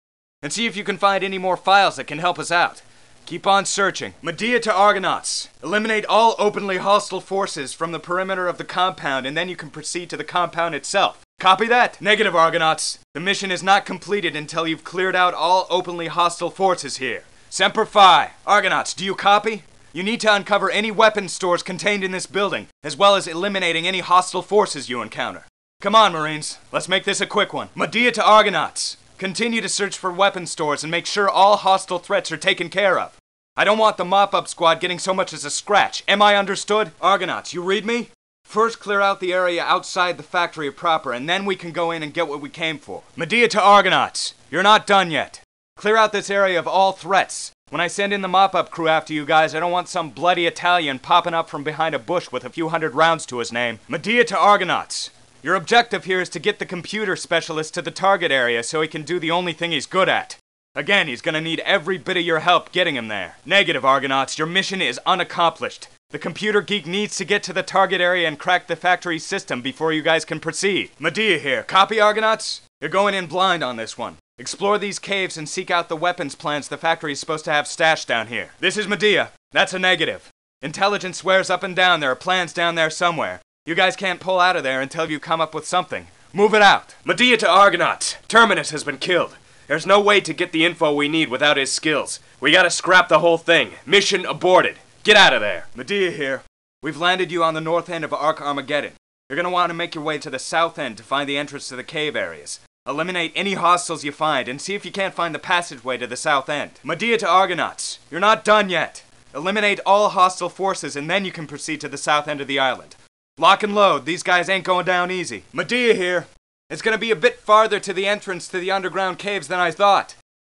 And see if you can find any more files that can help us out. Keep on searching. Medea to Argonauts. Eliminate all openly hostile forces from the perimeter of the compound and then you can proceed to the compound itself. Copy that? Negative, Argonauts. The mission is not completed until you've cleared out all openly hostile forces here. Semper Fi. Argonauts, do you copy? You need to uncover any weapons stores contained in this building, as well as eliminating any hostile forces you encounter. Come on, Marines. Let's make this a quick one. Medea to Argonauts. Continue to search for weapon stores and make sure all hostile threats are taken care of. I don't want the mop-up squad getting so much as a scratch. Am I understood? Argonauts, you read me? First clear out the area outside the factory proper, and then we can go in and get what we came for. Medea to Argonauts. You're not done yet. Clear out this area of all threats. When I send in the mop-up crew after you guys, I don't want some bloody Italian popping up from behind a bush with a few hundred rounds to his name. Medea to Argonauts. Your objective here is to get the computer specialist to the target area so he can do the only thing he's good at. Again, he's gonna need every bit of your help getting him there. Negative, Argonauts. Your mission is unaccomplished. The computer geek needs to get to the target area and crack the factory system before you guys can proceed. Medea here. Copy, Argonauts? You're going in blind on this one. Explore these caves and seek out the weapons plants the factory is supposed to have stashed down here. This is Medea. That's a negative. Intelligence swears up and down there are plans down there somewhere. You guys can't pull out of there until you come up with something. Move it out. Medea to Argonauts. Terminus has been killed. There's no way to get the info we need without his skills. We gotta scrap the whole thing. Mission aborted. Get out of there. Medea here. We've landed you on the north end of Ark Armageddon. You're gonna want to make your way to the south end to find the entrance to the cave areas. Eliminate any hostiles you find and see if you can't find the passageway to the south end. Medea to Argonauts. You're not done yet. Eliminate all hostile forces and then you can proceed to the south end of the island. Lock and load. These guys ain't going down easy. Medea here. It's gonna be a bit farther to the entrance to the underground caves than I thought.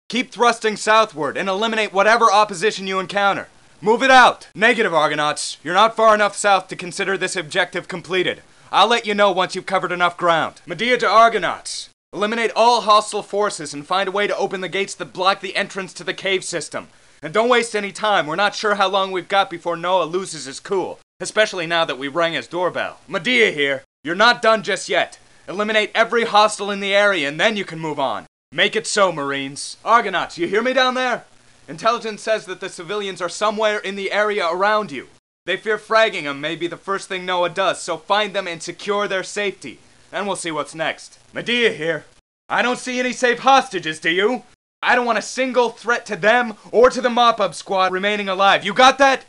Keep thrusting southward and eliminate whatever opposition you encounter. Move it out. Negative, Argonauts. You're not far enough south to consider this objective completed. I'll let you know once you've covered enough ground. Medea to Argonauts. Eliminate all hostile forces and find a way to open the gates that block the entrance to the cave system. And don't waste any time. We're not sure how long we've got before Noah loses his cool, especially now that we rang his doorbell. Medea here. You're not done just yet. Eliminate every hostile in the area and then you can move on. Make it so, Marines. Argonauts, you hear me down there? Intelligence says that the civilians are somewhere in the area around you. They fear fragging them may be the first thing Noah does, so find them and secure their safety. Then we'll see what's next. Medea here. I don't see any safe hostages, do you? I don't want a single threat to them or to the mop-up squad remaining alive. You got that?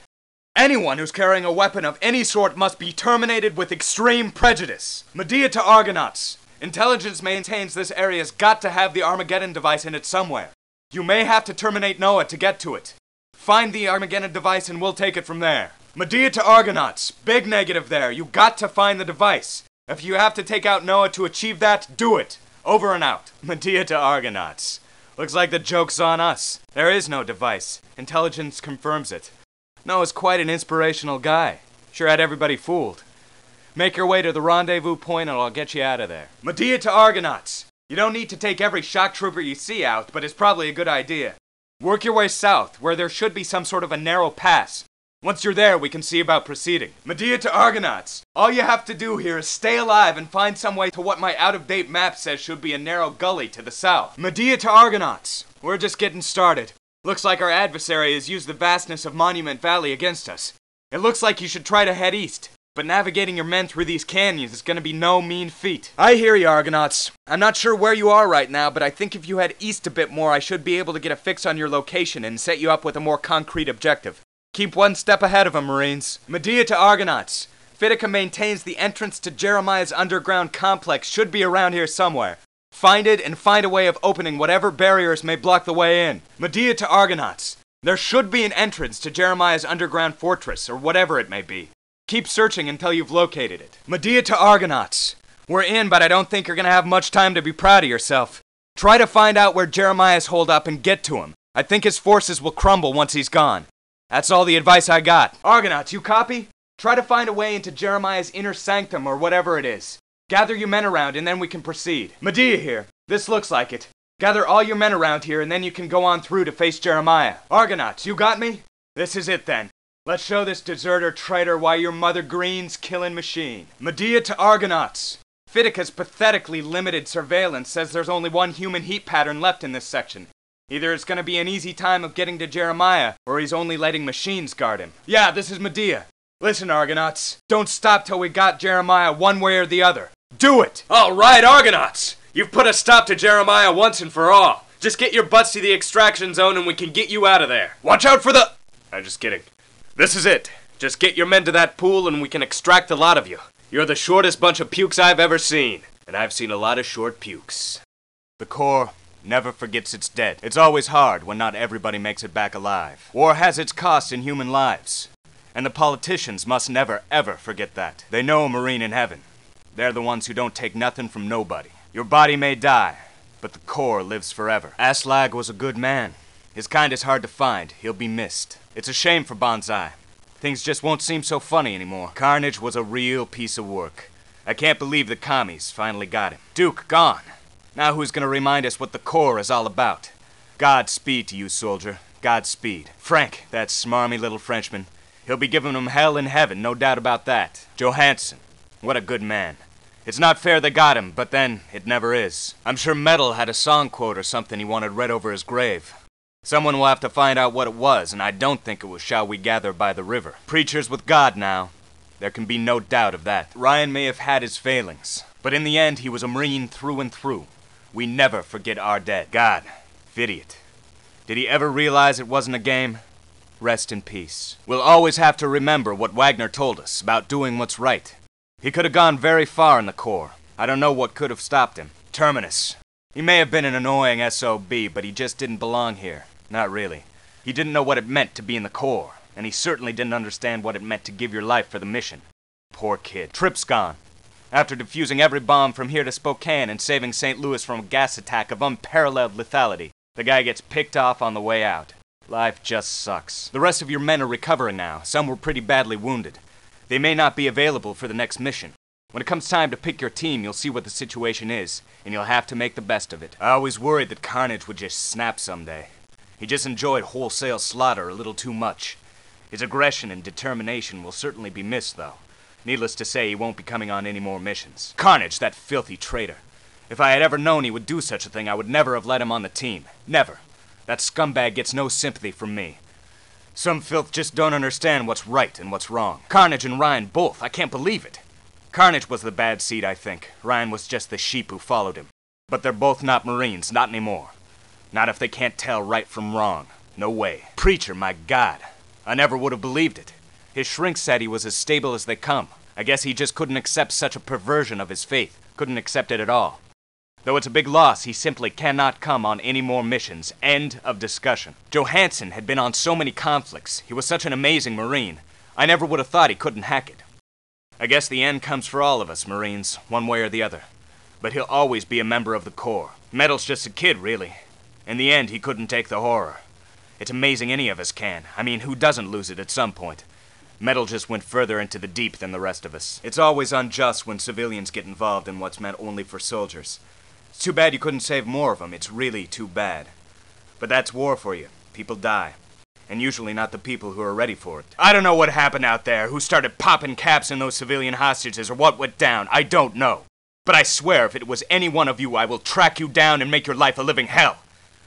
Anyone who's carrying a weapon of any sort must be terminated with extreme prejudice. Medea to Argonauts. Intelligence maintains this area's got to have the Armageddon device in it somewhere. You may have to terminate Noah to get to it. Find the Armageddon device and we'll take it from there. Medea to Argonauts. Big negative there. You got to find the device. If you have to take out Noah to achieve that, do it. Over and out. Medea to Argonauts. Looks like the joke's on us. There is no device. Intelligence confirms it. Noah's quite an inspirational guy. Sure had everybody fooled. Make your way to the rendezvous point and I'll get you out of there. Medea to Argonauts. You don't need to take every shock trooper you see out, but it's probably a good idea. Work your way south, where there should be some sort of a narrow pass. Once you're there, we can see about proceeding. Medea to Argonauts. All you have to do here is stay alive and find some way to what my out-of-date map says should be a narrow gully to the south. Medea to Argonauts. We're just getting started. Looks like our adversary has used the vastness of Monument Valley against us. It looks like you should try to head east, but navigating your men through these canyons is gonna be no mean feat. I hear you, Argonauts. I'm not sure where you are right now, but I think if you head east a bit more, I should be able to get a fix on your location and set you up with a more concrete objective. Keep one step ahead of them, Marines. Medea to Argonauts. Fitica maintains the entrance to Jeremiah's underground complex should be around here somewhere. Find it and find a way of opening whatever barriers may block the way in. Medea to Argonauts. There should be an entrance to Jeremiah's underground fortress, or whatever it may be. Keep searching until you've located it. Medea to Argonauts. We're in, but I don't think you're gonna have much time to be proud of yourself. Try to find out where Jeremiah's holed up and get to him. I think his forces will crumble once he's gone. That's all the advice I got. Argonauts, you copy? Try to find a way into Jeremiah's inner sanctum or whatever it is. Gather your men around and then we can proceed. Medea here. This looks like it. Gather all your men around here and then you can go on through to face Jeremiah. Argonauts, you got me? This is it then. Let's show this deserter traitor why your mother Green's killing machine. Medea to Argonauts. Fitica's pathetically limited surveillance says there's only one human heat pattern left in this section. Either it's gonna be an easy time of getting to Jeremiah, or he's only letting machines guard him. Yeah, this is Medea. Listen, Argonauts. Don't stop till we got Jeremiah one way or the other. Do it! Alright, Argonauts! You've put a stop to Jeremiah once and for all. Just get your butts to the extraction zone and we can get you out of there. Watch out for the... I'm just kidding. This is it. Just get your men to that pool and we can extract a lot of you. You're the shortest bunch of pukes I've ever seen. And I've seen a lot of short pukes. The Corps never forgets its dead. It's always hard when not everybody makes it back alive. War has its cost in human lives. And the politicians must never, ever forget that. They know a Marine in heaven. They're the ones who don't take nothing from nobody. Your body may die, but the Corps lives forever. Aslag was a good man. His kind is hard to find. He'll be missed. It's a shame for Banzai. Things just won't seem so funny anymore. Carnage was a real piece of work. I can't believe the commies finally got him. Duke, gone. Now who's gonna remind us what the Corps is all about? Godspeed to you, soldier. Godspeed. Frank, that smarmy little Frenchman. He'll be giving them hell in heaven, no doubt about that. Johansson, what a good man. It's not fair they got him, but then, it never is. I'm sure Metal had a song quote or something he wanted read over his grave. Someone will have to find out what it was, and I don't think it was Shall We Gather by the River. Preachers with God now. There can be no doubt of that. Ryan may have had his failings, but in the end he was a Marine through and through. We never forget our dead. God, idiot. Did he ever realize it wasn't a game? Rest in peace. We'll always have to remember what Wagner told us about doing what's right. He could have gone very far in the Corps. I don't know what could have stopped him. Terminus. He may have been an annoying SOB, but he just didn't belong here. Not really. He didn't know what it meant to be in the Corps, and he certainly didn't understand what it meant to give your life for the mission. Poor kid. Trip's gone. After defusing every bomb from here to Spokane and saving St. Louis from a gas attack of unparalleled lethality, the guy gets picked off on the way out. Life just sucks. The rest of your men are recovering now. Some were pretty badly wounded. They may not be available for the next mission. When it comes time to pick your team, you'll see what the situation is, and you'll have to make the best of it. I always worried that Carnage would just snap someday. He just enjoyed wholesale slaughter a little too much. His aggression and determination will certainly be missed, though. Needless to say, he won't be coming on any more missions. Carnage, that filthy traitor. If I had ever known he would do such a thing, I would never have let him on the team. Never. That scumbag gets no sympathy from me. Some filth just don't understand what's right and what's wrong. Carnage and Ryan both. I can't believe it. Carnage was the bad seed, I think. Ryan was just the sheep who followed him. But they're both not Marines, not anymore. Not if they can't tell right from wrong. No way. Preacher, my God. I never would have believed it. His shrink said he was as stable as they come. I guess he just couldn't accept such a perversion of his faith. Couldn't accept it at all. Though it's a big loss, he simply cannot come on any more missions. End of discussion. Johansson had been on so many conflicts. He was such an amazing Marine. I never would have thought he couldn't hack it. I guess the end comes for all of us Marines, one way or the other. But he'll always be a member of the Corps. Metal's just a kid, really. In the end, he couldn't take the horror. It's amazing any of us can. I mean, who doesn't lose it at some point? Metal just went further into the deep than the rest of us. It's always unjust when civilians get involved in what's meant only for soldiers. It's too bad you couldn't save more of them. It's really too bad. But that's war for you. People die. And usually not the people who are ready for it. I don't know what happened out there, who started popping caps in those civilian hostages, or what went down. I don't know. But I swear if it was any one of you, I will track you down and make your life a living hell.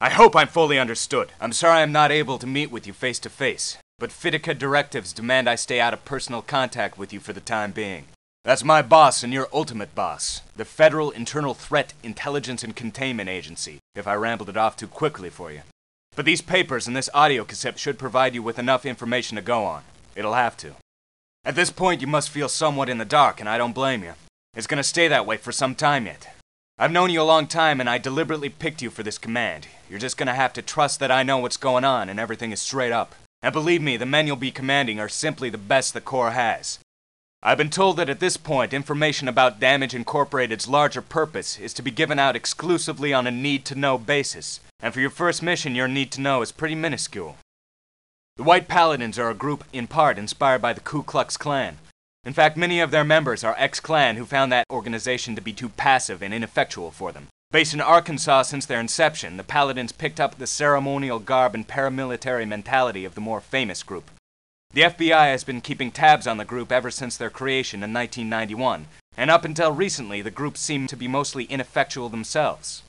I hope I'm fully understood. I'm sorry I'm not able to meet with you face to face, but FIDICA directives demand I stay out of personal contact with you for the time being. That's my boss and your ultimate boss, the Federal Internal Threat Intelligence and Containment Agency, if I rambled it off too quickly for you. But these papers and this audio cassette should provide you with enough information to go on. It'll have to. At this point, you must feel somewhat in the dark, and I don't blame you. It's gonna stay that way for some time yet. I've known you a long time, and I deliberately picked you for this command. You're just gonna have to trust that I know what's going on and everything is straight up. And believe me, the men you'll be commanding are simply the best the Corps has. I've been told that at this point, information about Damage Incorporated's larger purpose is to be given out exclusively on a need-to-know basis. And for your first mission, your need-to-know is pretty minuscule. The White Paladins are a group in part inspired by the Ku Klux Klan. In fact, many of their members are ex-Klan who found that organization to be too passive and ineffectual for them. Based in Arkansas since their inception, the Paladins picked up the ceremonial garb and paramilitary mentality of the more famous group. The FBI has been keeping tabs on the group ever since their creation in 1991, and up until recently, the group seemed to be mostly ineffectual themselves.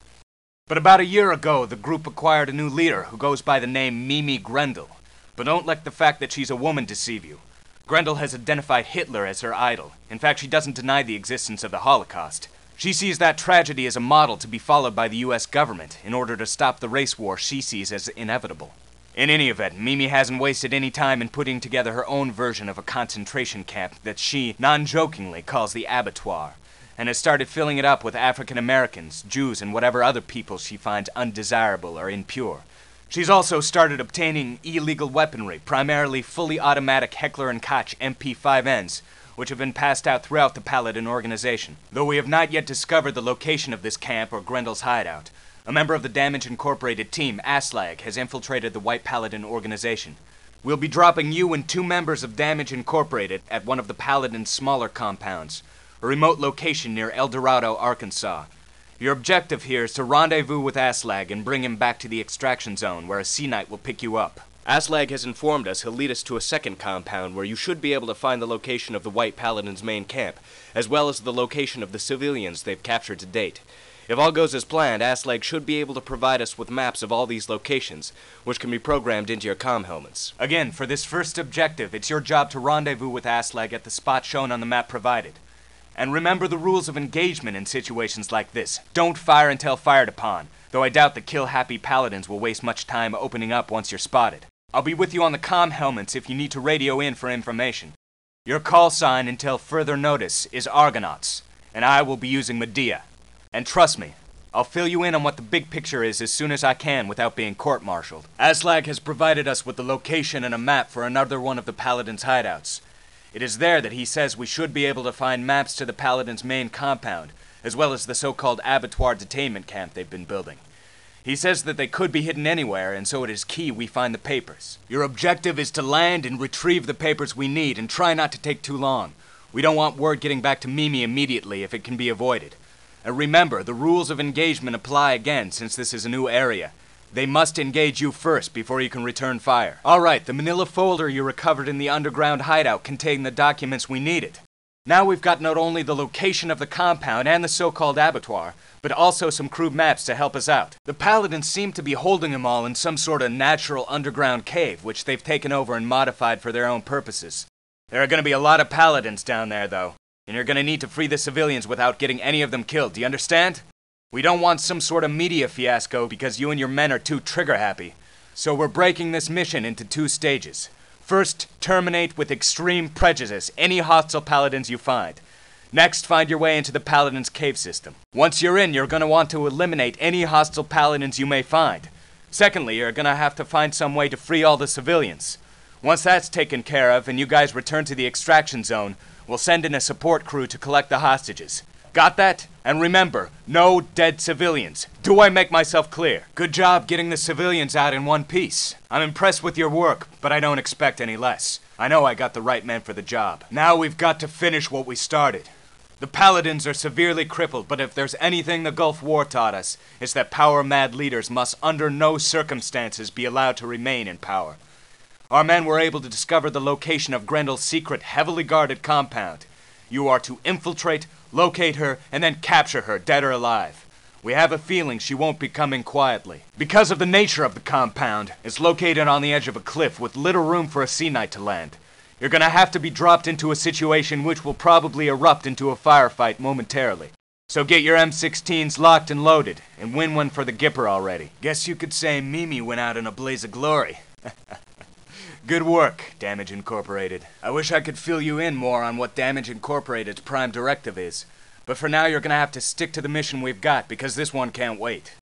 But about a year ago, the group acquired a new leader who goes by the name Mimi Grendel. But don't let the fact that she's a woman deceive you. Grendel has identified Hitler as her idol. In fact, she doesn't deny the existence of the Holocaust. She sees that tragedy as a model to be followed by the US government in order to stop the race war she sees as inevitable. In any event, Mimi hasn't wasted any time in putting together her own version of a concentration camp that she, non-jokingly, calls the abattoir, and has started filling it up with African Americans, Jews, and whatever other people she finds undesirable or impure. She's also started obtaining illegal weaponry, primarily fully automatic Heckler & Koch MP5Ns, which have been passed out throughout the Paladin organization. Though we have not yet discovered the location of this camp or Grendel's hideout, a member of the Damage Incorporated team, Aslag, has infiltrated the White Paladin organization. We'll be dropping you and 2 members of Damage Incorporated at one of the Paladin's smaller compounds, a remote location near El Dorado, Arkansas. Your objective here is to rendezvous with Aslag and bring him back to the extraction zone, where a Sea Knight will pick you up. Aslag has informed us he'll lead us to a second compound where you should be able to find the location of the White Paladin's main camp, as well as the location of the civilians they've captured to date. If all goes as planned, Aslag should be able to provide us with maps of all these locations, which can be programmed into your comm helmets. Again, for this first objective, it's your job to rendezvous with Aslag at the spot shown on the map provided. And remember the rules of engagement in situations like this. Don't fire until fired upon, though I doubt the kill-happy paladins will waste much time opening up once you're spotted. I'll be with you on the comm helmets if you need to radio in for information. Your call sign until further notice is Argonauts, and I will be using Medea. And trust me, I'll fill you in on what the big picture is as soon as I can without being court-martialed. Aslag has provided us with the location and a map for another one of the Paladins' hideouts. It is there that he says we should be able to find maps to the Paladins' main compound, as well as the so-called abattoir detainment camp they've been building. He says that they could be hidden anywhere, and so it is key we find the papers. Your objective is to land and retrieve the papers we need, and try not to take too long. We don't want word getting back to Mimi immediately if it can be avoided. And remember, the rules of engagement apply again since this is a new area. They must engage you first before you can return fire. Alright, the manila folder you recovered in the underground hideout contained the documents we needed. Now we've got not only the location of the compound and the so-called abattoir, but also some crude maps to help us out. The Paladins seem to be holding them all in some sort of natural underground cave, which they've taken over and modified for their own purposes. There are going to be a lot of Paladins down there, though, and you're going to need to free the civilians without getting any of them killed. Do you understand? We don't want some sort of media fiasco because you and your men are too trigger-happy. So we're breaking this mission into 2 stages. First, terminate with extreme prejudice any hostile Paladins you find. Next, find your way into the Paladins' cave system. Once you're in, you're going to want to eliminate any hostile Paladins you may find. Secondly, you're going to have to find some way to free all the civilians. Once that's taken care of and you guys return to the extraction zone, we'll send in a support crew to collect the hostages. Got that? And remember, no dead civilians. Do I make myself clear? Good job getting the civilians out in one piece. I'm impressed with your work, but I don't expect any less. I know I got the right men for the job. Now we've got to finish what we started. The Paladins are severely crippled, but if there's anything the Gulf War taught us, it's that power-mad leaders must under no circumstances be allowed to remain in power. Our men were able to discover the location of Grendel's secret, heavily guarded compound. You are to infiltrate, locate her, and then capture her, dead or alive. We have a feeling she won't be coming quietly. Because of the nature of the compound, it's located on the edge of a cliff with little room for a sea knight to land. You're gonna have to be dropped into a situation which will probably erupt into a firefight momentarily. So get your M16s locked and loaded, and win one for the Gipper already. Guess you could say Mimi went out in a blaze of glory. Good work, Damage Incorporated. I wish I could fill you in more on what Damage Incorporated's prime directive is, but for now you're gonna have to stick to the mission we've got, because this one can't wait.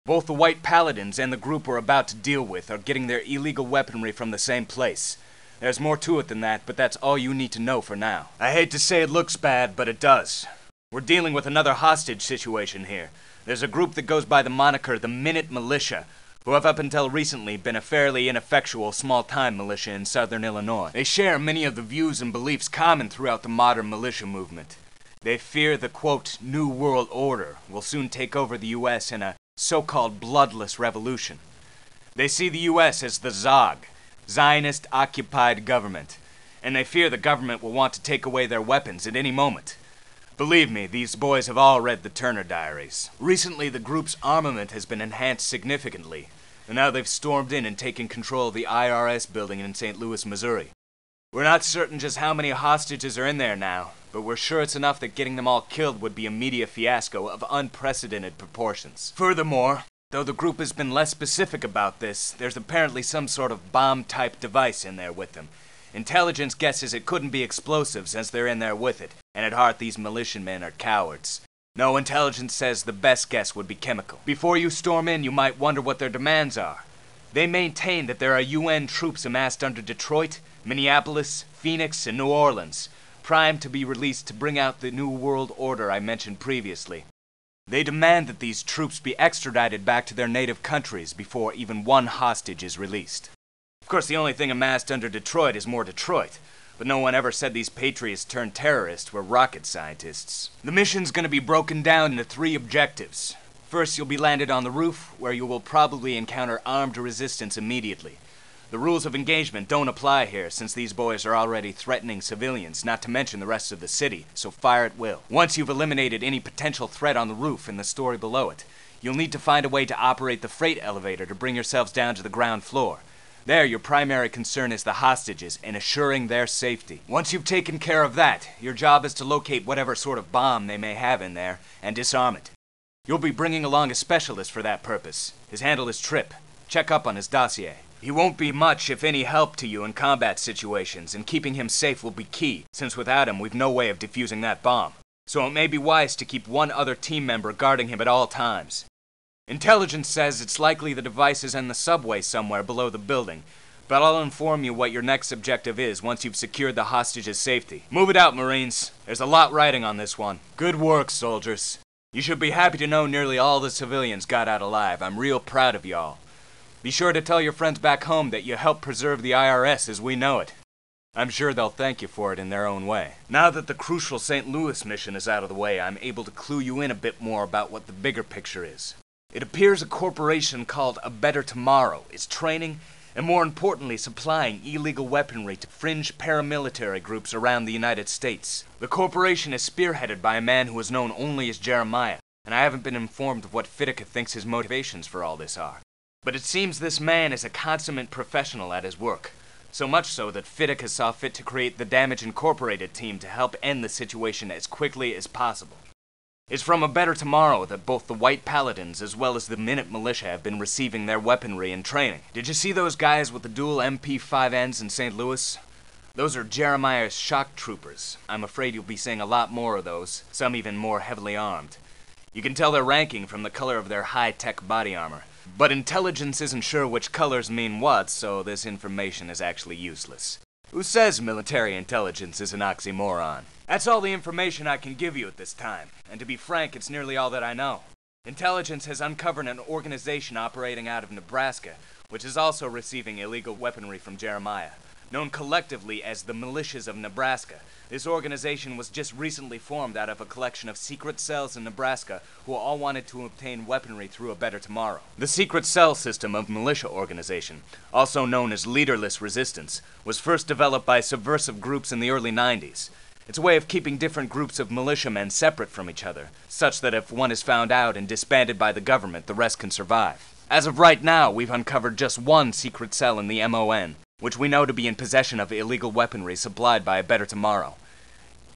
Both the White Paladins and the group we're about to deal with are getting their illegal weaponry from the same place. There's more to it than that, but that's all you need to know for now. I hate to say it looks bad, but it does. We're dealing with another hostage situation here. There's a group that goes by the moniker the Minute Militia, who have up until recently been a fairly ineffectual small-time militia in southern Illinois. They share many of the views and beliefs common throughout the modern militia movement. They fear the, quote, New World Order will soon take over the U.S. in a so-called bloodless revolution. They see the U.S. as the ZOG, Zionist-occupied government, and they fear the government will want to take away their weapons at any moment. Believe me, these boys have all read the Turner Diaries. Recently, the group's armament has been enhanced significantly, and now they've stormed in and taken control of the IRS building in St. Louis, Missouri. We're not certain just how many hostages are in there now, but we're sure it's enough that getting them all killed would be a media fiasco of unprecedented proportions. Furthermore, though the group has been less specific about this, there's apparently some sort of bomb-type device in there with them. Intelligence guesses it couldn't be explosive since they're in there with it, and at heart these militiamen are cowards. No, intelligence says the best guess would be chemical. Before you storm in, you might wonder what their demands are. They maintain that there are UN troops amassed under Detroit, Minneapolis, Phoenix, and New Orleans, primed to be released to bring out the New World Order I mentioned previously. They demand that these troops be extradited back to their native countries before even one hostage is released. Of course, the only thing amassed under Detroit is more Detroit, but no one ever said these patriots turned terrorists were rocket scientists. The mission's gonna be broken down into 3 objectives. First, you'll be landed on the roof, where you will probably encounter armed resistance immediately. The rules of engagement don't apply here, since these boys are already threatening civilians, not to mention the rest of the city, so fire at will. Once you've eliminated any potential threat on the roof and the story below it, you'll need to find a way to operate the freight elevator to bring yourselves down to the ground floor. There, your primary concern is the hostages and assuring their safety. Once you've taken care of that, your job is to locate whatever sort of bomb they may have in there and disarm it. You'll be bringing along a specialist for that purpose. His handle is Trip. Check up on his dossier. He won't be much, if any, help to you in combat situations, and keeping him safe will be key, since without him we've no way of defusing that bomb. So it may be wise to keep one other team member guarding him at all times. Intelligence says it's likely the device is in the subway somewhere below the building, but I'll inform you what your next objective is once you've secured the hostage's safety. Move it out, Marines. There's a lot riding on this one. Good work, soldiers. You should be happy to know nearly all the civilians got out alive. I'm real proud of y'all. Be sure to tell your friends back home that you helped preserve the IRS as we know it. I'm sure they'll thank you for it in their own way. Now that the crucial St. Louis mission is out of the way, I'm able to clue you in a bit more about what the bigger picture is. It appears a corporation called A Better Tomorrow is training and, more importantly, supplying illegal weaponry to fringe paramilitary groups around the United States. The corporation is spearheaded by a man who is known only as Jeremiah, and I haven't been informed of what Fitica thinks his motivations for all this are. But it seems this man is a consummate professional at his work. So much so that Fitica saw fit to create the Damage Incorporated team to help end the situation as quickly as possible. It's from A Better Tomorrow that both the White Paladins as well as the Minute Militia have been receiving their weaponry and training. Did you see those guys with the dual MP5Ns in St. Louis? Those are Jeremiah's shock troopers. I'm afraid you'll be seeing a lot more of those, some even more heavily armed. You can tell their ranking from the color of their high-tech body armor. But intelligence isn't sure which colors mean what, so this information is actually useless. Who says military intelligence is an oxymoron? That's all the information I can give you at this time, and to be frank, it's nearly all that I know. Intelligence has uncovered an organization operating out of Nebraska, which is also receiving illegal weaponry from Jeremiah. Known collectively as the Militias of Nebraska, this organization was just recently formed out of a collection of secret cells in Nebraska who all wanted to obtain weaponry through A Better Tomorrow. The secret cell system of militia organization, also known as leaderless resistance, was first developed by subversive groups in the early 90s. It's a way of keeping different groups of militiamen separate from each other, such that if one is found out and disbanded by the government, the rest can survive. As of right now, we've uncovered just one secret cell in the MON, which we know to be in possession of illegal weaponry supplied by A Better Tomorrow.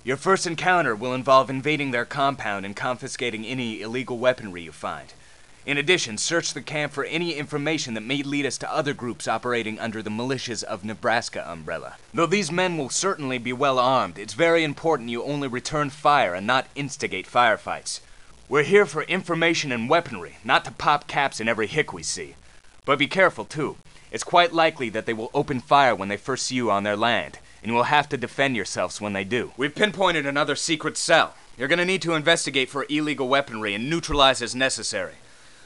Your first encounter will involve invading their compound and confiscating any illegal weaponry you find. In addition, search the camp for any information that may lead us to other groups operating under the Militias of Nebraska umbrella. Though these men will certainly be well armed, it's very important you only return fire and not instigate firefights. We're here for information and weaponry, not to pop caps in every hick we see. But be careful, too. It's quite likely that they will open fire when they first see you on their land, and you will have to defend yourselves when they do. We've pinpointed another secret cell. You're gonna need to investigate for illegal weaponry and neutralize as necessary.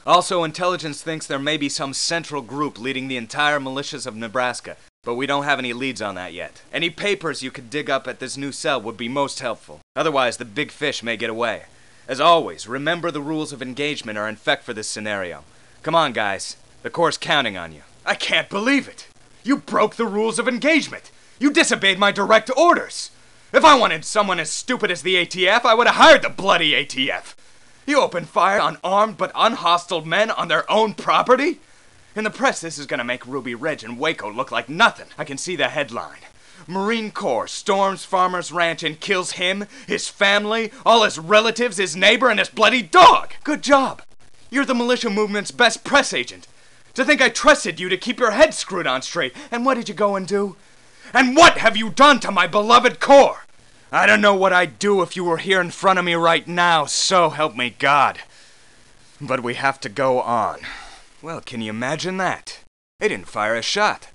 Also, intelligence thinks there may be some central group leading the entire militias of Nebraska, but we don't have any leads on that yet. Any papers you could dig up at this new cell would be most helpful. Otherwise, the big fish may get away. As always, remember the rules of engagement are in effect for this scenario. Come on, guys. The Corps' counting on you. I can't believe it! You broke the rules of engagement! You disobeyed my direct orders! If I wanted someone as stupid as the ATF, I would have hired the bloody ATF! You opened fire on armed but unhostile men on their own property? In the press, this is gonna make Ruby Ridge and Waco look like nothing. I can see the headline. Marine Corps storms Farmer's Ranch and kills him, his family, all his relatives, his neighbor, and his bloody dog! Good job! You're the militia movement's best press agent. To think I trusted you to keep your head screwed on straight, and what did you go and do? And what have you done to my beloved Corps? I don't know what I'd do if you were here in front of me right now, so help me God. But we have to go on. Well, can you imagine that? They didn't fire a shot.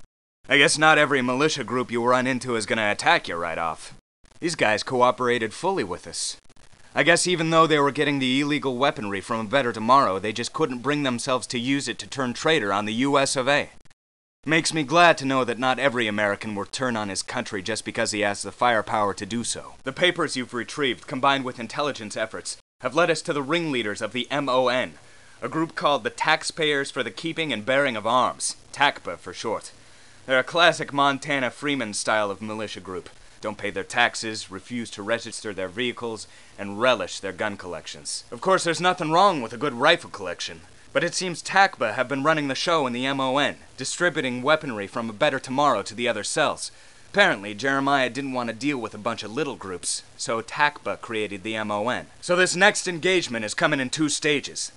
I guess not every militia group you run into is gonna attack you right off. These guys cooperated fully with us. I guess even though they were getting the illegal weaponry from A Better Tomorrow, they just couldn't bring themselves to use it to turn traitor on the US of A. Makes me glad to know that not every American will turn on his country just because he has the firepower to do so. The papers you've retrieved, combined with intelligence efforts, have led us to the ringleaders of the MON, a group called the Taxpayers for the Keeping and Bearing of Arms, TACPA for short. They're a classic Montana Freeman style of militia group. Don't pay their taxes, refuse to register their vehicles, and relish their gun collections. Of course, there's nothing wrong with a good rifle collection, but it seems TACPA have been running the show in the MON, distributing weaponry from A Better Tomorrow to the other cells. Apparently, Jeremiah didn't want to deal with a bunch of little groups, so TACPA created the MON. So this next engagement is coming in 2 stages.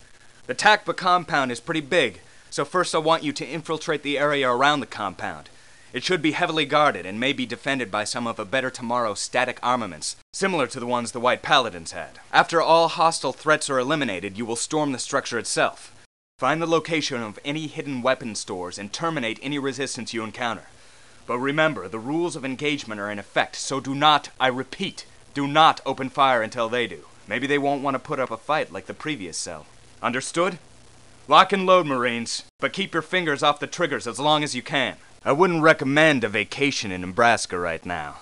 The TACPA compound is pretty big, so first I want you to infiltrate the area around the compound. It should be heavily guarded and may be defended by some of A Better Tomorrow's static armaments, similar to the ones the White Paladins had. After all hostile threats are eliminated, you will storm the structure itself. Find the location of any hidden weapon stores and terminate any resistance you encounter. But remember, the rules of engagement are in effect, so do not, I repeat, do not open fire until they do. Maybe they won't want to put up a fight like the previous cell. Understood? Lock and load, Marines, but keep your fingers off the triggers as long as you can. I wouldn't recommend a vacation in Nebraska right now.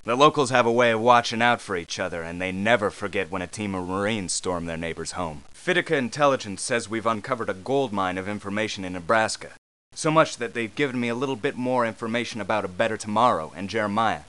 The locals have a way of watching out for each other, and they never forget when a team of Marines storm their neighbor's home. Fitica Intelligence says we've uncovered a gold mine of information in Nebraska. So much that they've given me a little bit more information about A Better Tomorrow and Jeremiah.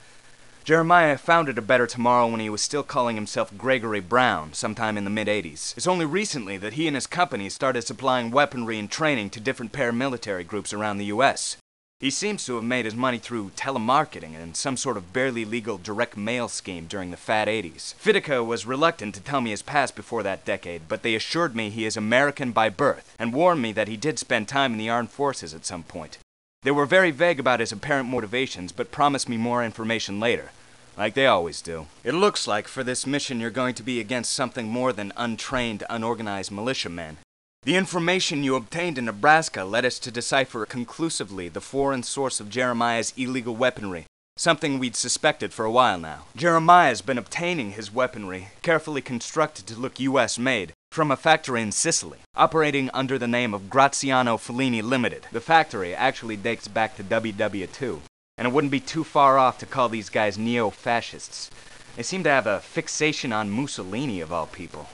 Jeremiah founded A Better Tomorrow when he was still calling himself Gregory Brown, sometime in the mid-'80s. It's only recently that he and his company started supplying weaponry and training to different paramilitary groups around the U.S. He seems to have made his money through telemarketing and some sort of barely legal direct mail scheme during the fat 80s. Fitica was reluctant to tell me his past before that decade, but they assured me he is American by birth, and warned me that he did spend time in the armed forces at some point. They were very vague about his apparent motivations, but promised me more information later, like they always do. It looks like for this mission you're going to be against something more than untrained, unorganized militiamen. The information you obtained in Nebraska led us to decipher conclusively the foreign source of Jeremiah's illegal weaponry, something we'd suspected for a while now. Jeremiah's been obtaining his weaponry, carefully constructed to look US-made, from a factory in Sicily, operating under the name of Graziano Fellini Limited. The factory actually dates back to WW2, and it wouldn't be too far off to call these guys neo-fascists. They seem to have a fixation on Mussolini of all people.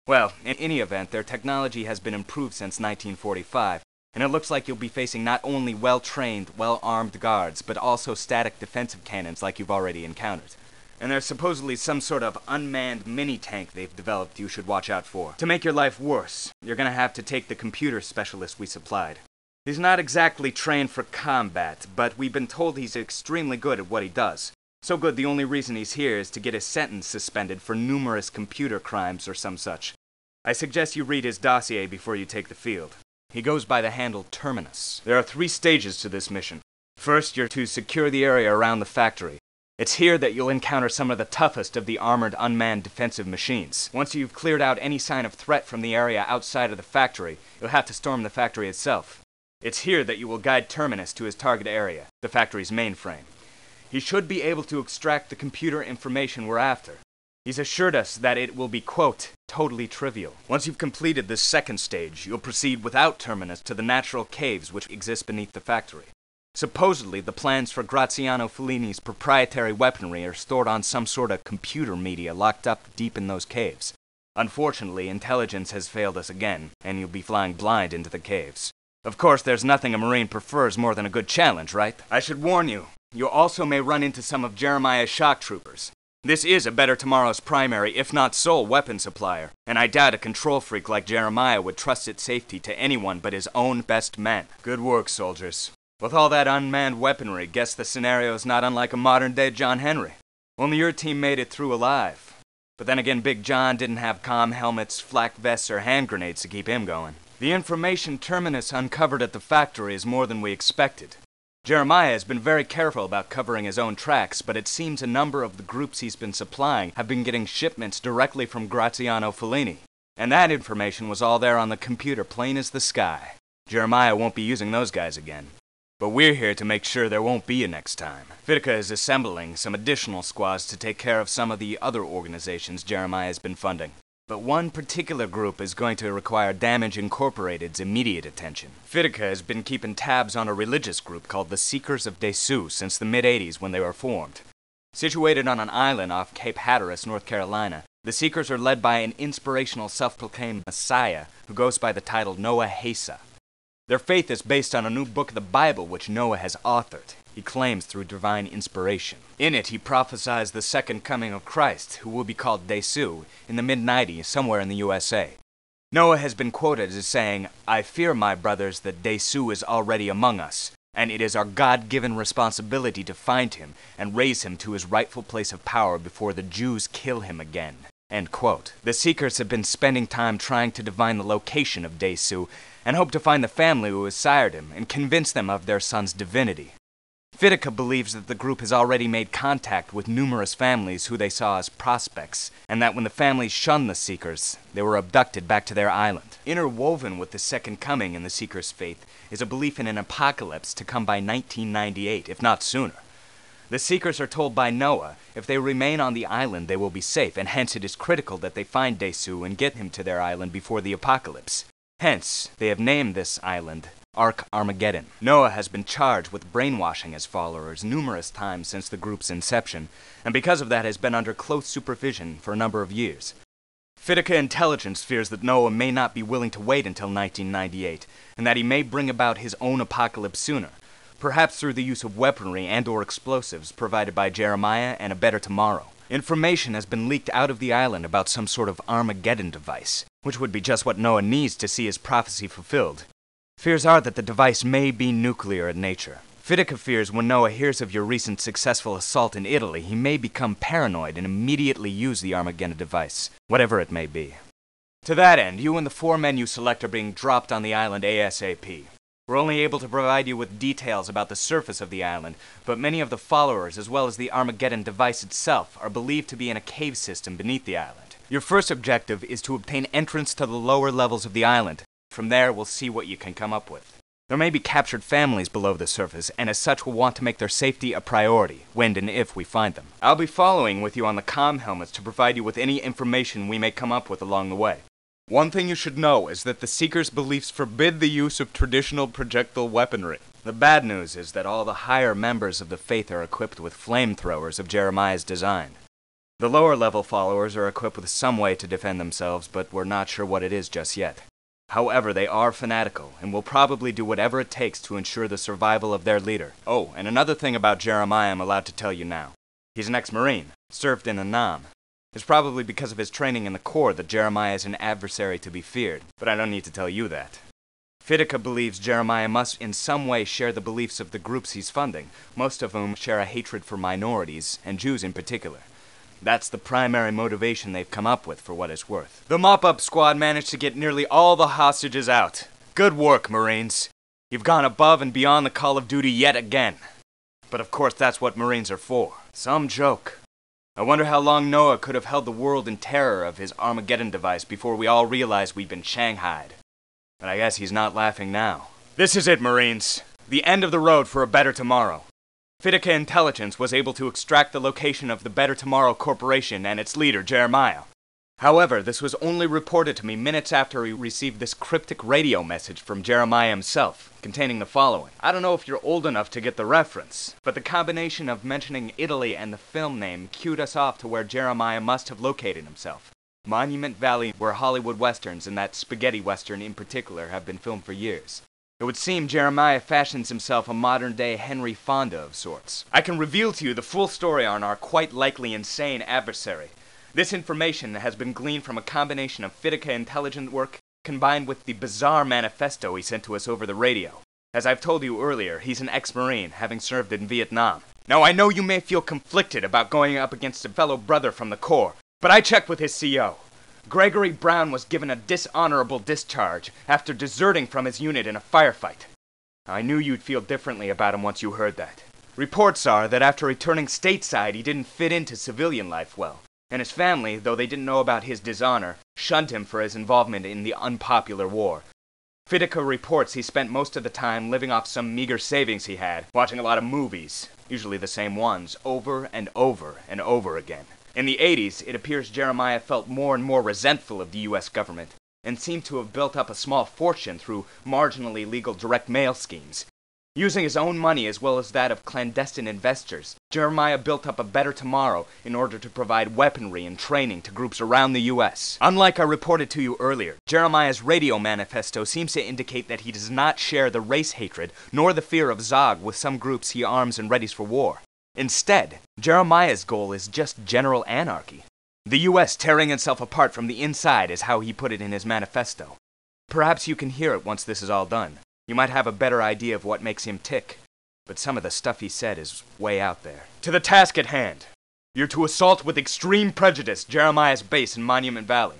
Well, in any event, their technology has been improved since 1945, and it looks like you'll be facing not only well-trained, well-armed guards, but also static defensive cannons like you've already encountered. And there's supposedly some sort of unmanned mini-tank they've developed you should watch out for. To make your life worse, you're gonna have to take the computer specialist we supplied. He's not exactly trained for combat, but we've been told he's extremely good at what he does. So good the only reason he's here is to get his sentence suspended for numerous computer crimes or some such. I suggest you read his dossier before you take the field. He goes by the handle Terminus. There are 3 stages to this mission. First, you're to secure the area around the factory. It's here that you'll encounter some of the toughest of the armored unmanned defensive machines. Once you've cleared out any sign of threat from the area outside of the factory, you'll have to storm the factory itself. It's here that you will guide Terminus to his target area, the factory's mainframe. He should be able to extract the computer information we're after. He's assured us that it will be, quote, totally trivial. Once you've completed this second stage, you'll proceed without Terminus to the natural caves which exist beneath the factory. Supposedly, the plans for Graziano Fellini's proprietary weaponry are stored on some sort of computer media locked up deep in those caves. Unfortunately, intelligence has failed us again, and you'll be flying blind into the caves. Of course, there's nothing a Marine prefers more than a good challenge, right? I should warn you, you also may run into some of Jeremiah's shock troopers. This is A Better Tomorrow's primary, if not sole, weapon supplier, and I doubt a control freak like Jeremiah would trust its safety to anyone but his own best men. Good work, soldiers. With all that unmanned weaponry, guess the scenario's not unlike a modern-day John Henry. Only your team made it through alive. But then again, Big John didn't have comm helmets, flak vests, or hand grenades to keep him going. The information Terminus uncovered at the factory is more than we expected. Jeremiah has been very careful about covering his own tracks, but it seems a number of the groups he's been supplying have been getting shipments directly from Graziano Fellini. And that information was all there on the computer, plain as the sky. Jeremiah won't be using those guys again. But we're here to make sure there won't be a next time. Fitica is assembling some additional squads to take care of some of the other organizations Jeremiah has been funding. But one particular group is going to require Damage Incorporated's immediate attention. Fitica has been keeping tabs on a religious group called the Seekers of Dessous since the mid-'80s when they were formed. Situated on an island off Cape Hatteras, North Carolina, the Seekers are led by an inspirational self-proclaimed messiah who goes by the title Noah Hasa. Their faith is based on a new book of the Bible which Noah has authored. He claims through divine inspiration. In it, he prophesies the second coming of Christ, who will be called Dessous, in the mid-'90s, somewhere in the USA. Noah has been quoted as saying, "I fear, my brothers, that Dessous is already among us, and it is our God-given responsibility to find him and raise him to his rightful place of power before the Jews kill him again." End quote. The Seekers have been spending time trying to divine the location of Dessous, and hope to find the family who has sired him and convince them of their son's divinity. Fitica believes that the group has already made contact with numerous families who they saw as prospects, and that when the families shunned the Seekers, they were abducted back to their island. Interwoven with the Second Coming in the Seekers' faith is a belief in an apocalypse to come by 1998, if not sooner. The Seekers are told by Noah if they remain on the island they will be safe, and hence it is critical that they find Dessous and get him to their island before the apocalypse. Hence, they have named this island Armageddon. Noah has been charged with brainwashing his followers numerous times since the group's inception, and because of that has been under close supervision for a number of years. Fitica Intelligence fears that Noah may not be willing to wait until 1998, and that he may bring about his own apocalypse sooner, perhaps through the use of weaponry and/or explosives provided by Jeremiah and a better tomorrow. Information has been leaked out of the island about some sort of Armageddon device, which would be just what Noah needs to see his prophecy fulfilled. Fears are that the device may be nuclear in nature. Fitica fears when Noah hears of your recent successful assault in Italy, he may become paranoid and immediately use the Armageddon device, whatever it may be. To that end, you and the 4 men you select are being dropped on the island ASAP. We're only able to provide you with details about the surface of the island, but many of the followers, as well as the Armageddon device itself, are believed to be in a cave system beneath the island. Your first objective is to obtain entrance to the lower levels of the island. From there, we'll see what you can come up with. There may be captured families below the surface, and as such we'll want to make their safety a priority, when and if we find them. I'll be following with you on the comm helmets to provide you with any information we may come up with along the way. One thing you should know is that the Seekers' beliefs forbid the use of traditional projectile weaponry. The bad news is that all the higher members of the faith are equipped with flamethrowers of Jeremiah's design. The lower level followers are equipped with some way to defend themselves, but we're not sure what it is just yet. However, they are fanatical, and will probably do whatever it takes to ensure the survival of their leader. Oh, and another thing about Jeremiah I'm allowed to tell you now. He's an ex-Marine, served in Annam. It's probably because of his training in the Corps that Jeremiah is an adversary to be feared, but I don't need to tell you that. Fitica believes Jeremiah must in some way share the beliefs of the groups he's funding, most of whom share a hatred for minorities, and Jews in particular. That's the primary motivation they've come up with, for what it's worth. The mop-up squad managed to get nearly all the hostages out. Good work, Marines. You've gone above and beyond the call of duty yet again. But of course that's what Marines are for. Some joke. I wonder how long Noah could have held the world in terror of his Armageddon device before we all realized we'd been shanghaied. But I guess he's not laughing now. This is it, Marines. The end of the road for a better tomorrow. Fitica Intelligence was able to extract the location of the Better Tomorrow Corporation and its leader, Jeremiah. However, this was only reported to me minutes after we received this cryptic radio message from Jeremiah himself, containing the following. I don't know if you're old enough to get the reference, but the combination of mentioning Italy and the film name cued us off to where Jeremiah must have located himself. Monument Valley, where Hollywood westerns, and that spaghetti western in particular, have been filmed for years. It would seem Jeremiah fashions himself a modern-day Henry Fonda of sorts. I can reveal to you the full story on our quite likely insane adversary. This information has been gleaned from a combination of Fitica intelligence work combined with the bizarre manifesto he sent to us over the radio. As I've told you earlier, he's an ex-Marine, having served in Vietnam. Now, I know you may feel conflicted about going up against a fellow brother from the Corps, but I checked with his CO. Gregory Brown was given a dishonorable discharge after deserting from his unit in a firefight. I knew you'd feel differently about him once you heard that. Reports are that after returning stateside, he didn't fit into civilian life well, and his family, though they didn't know about his dishonor, shunned him for his involvement in the unpopular war. Fitica reports he spent most of the time living off some meager savings he had, watching a lot of movies, usually the same ones, over and over and over again. In the 80s, it appears Jeremiah felt more and more resentful of the U.S. government, and seemed to have built up a small fortune through marginally legal direct mail schemes. Using his own money as well as that of clandestine investors, Jeremiah built up a better tomorrow in order to provide weaponry and training to groups around the U.S. Unlike I reported to you earlier, Jeremiah's radio manifesto seems to indicate that he does not share the race hatred nor the fear of Zog with some groups he arms and readies for war. Instead, Jeremiah's goal is just general anarchy. The U.S. tearing itself apart from the inside is how he put it in his manifesto. Perhaps you can hear it once this is all done. You might have a better idea of what makes him tick. But some of the stuff he said is way out there. To the task at hand. You're to assault with extreme prejudice Jeremiah's base in Monument Valley.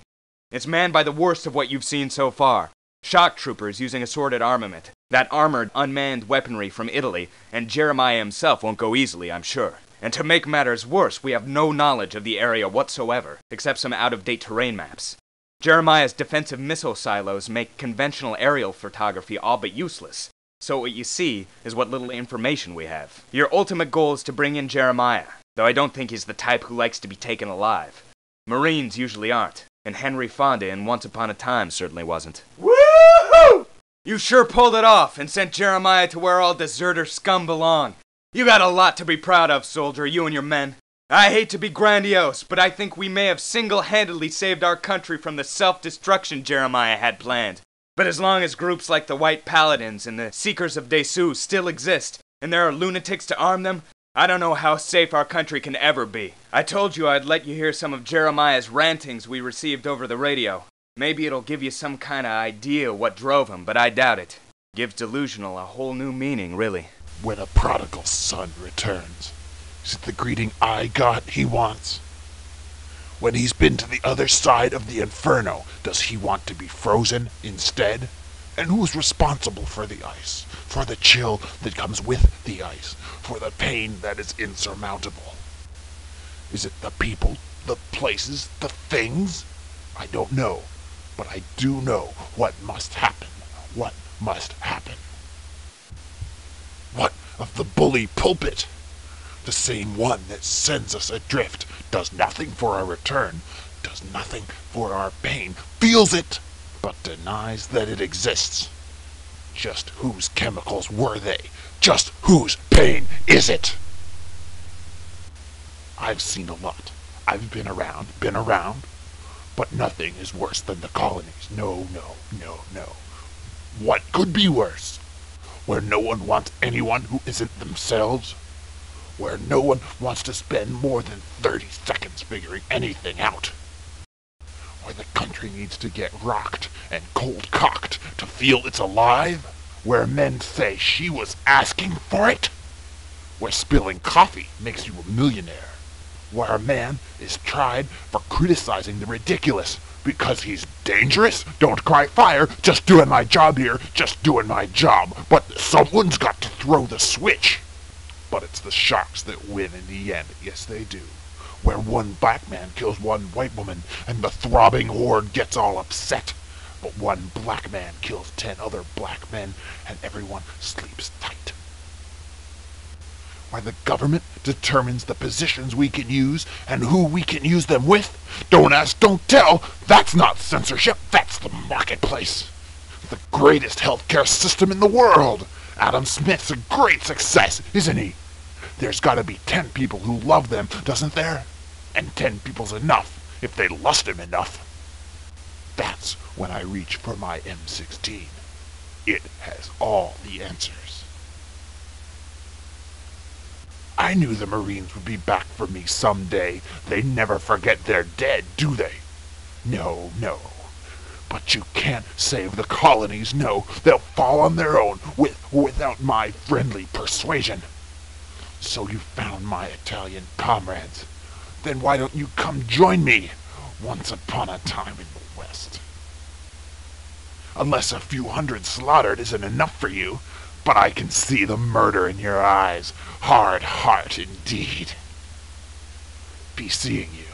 It's manned by the worst of what you've seen so far. Shock troopers using assorted armament, that armored, unmanned weaponry from Italy, and Jeremiah himself won't go easily, I'm sure. And to make matters worse, we have no knowledge of the area whatsoever, except some out-of-date terrain maps. Jeremiah's defensive missile silos make conventional aerial photography all but useless, so what you see is what little information we have. Your ultimate goal is to bring in Jeremiah, though I don't think he's the type who likes to be taken alive. Marines usually aren't, and Henry Fonda in Once Upon a Time certainly wasn't. You sure pulled it off and sent Jeremiah to where all deserter scum belong. You got a lot to be proud of, soldier, you and your men. I hate to be grandiose, but I think we may have single-handedly saved our country from the self-destruction Jeremiah had planned. But as long as groups like the White Paladins and the Seekers of Desu still exist, and there are lunatics to arm them, I don't know how safe our country can ever be. I told you I'd let you hear some of Jeremiah's rantings we received over the radio. Maybe it'll give you some kind of idea what drove him, but I doubt it. Gives delusional a whole new meaning, really. When a prodigal son returns, is it the greeting I got he wants? When he's been to the other side of the inferno, does he want to be frozen instead? And who's responsible for the ice? For the chill that comes with the ice? For the pain that is insurmountable? Is it the people, the places, the things? I don't know, but I do know what must happen. What must happen? What of the bully pulpit? The same one that sends us adrift, does nothing for our return, does nothing for our pain, feels it, but denies that it exists. Just whose chemicals were they? Just whose pain is it? I've seen a lot. I've been around, but nothing is worse than the colonies. No. What could be worse? Where no one wants anyone who isn't themselves? Where no one wants to spend more than 30 seconds figuring anything out? Where the country needs to get rocked and cold-cocked to feel it's alive? Where men say she was asking for it? Where spilling coffee makes you a millionaire? Where a man is tried for criticizing the ridiculous because he's dangerous? Don't cry fire, just doing my job here, just doing my job. But someone's got to throw the switch. But it's the sharks that win in the end, yes they do. Where one black man kills one white woman and the throbbing horde gets all upset. But one black man kills 10 other black men and everyone sleeps tight. Where the government determines the positions we can use and who we can use them with. Don't ask, don't tell. That's not censorship, that's the marketplace. The greatest healthcare system in the world. Adam Smith's a great success, isn't he? There's gotta be 10 people who love them, doesn't there? And 10 people's enough, if they lust him enough. That's when I reach for my M16. It has all the answers. I knew the Marines would be back for me someday. They never forget they're dead, do they? No. But you can't save the colonies, no. They'll fall on their own, without my friendly persuasion. So you found my Italian comrades. Then why don't you come join me, once upon a time in the West? Unless a few hundred slaughtered isn't enough for you, but I can see the murder in your eyes. Hard heart indeed. Be seeing you.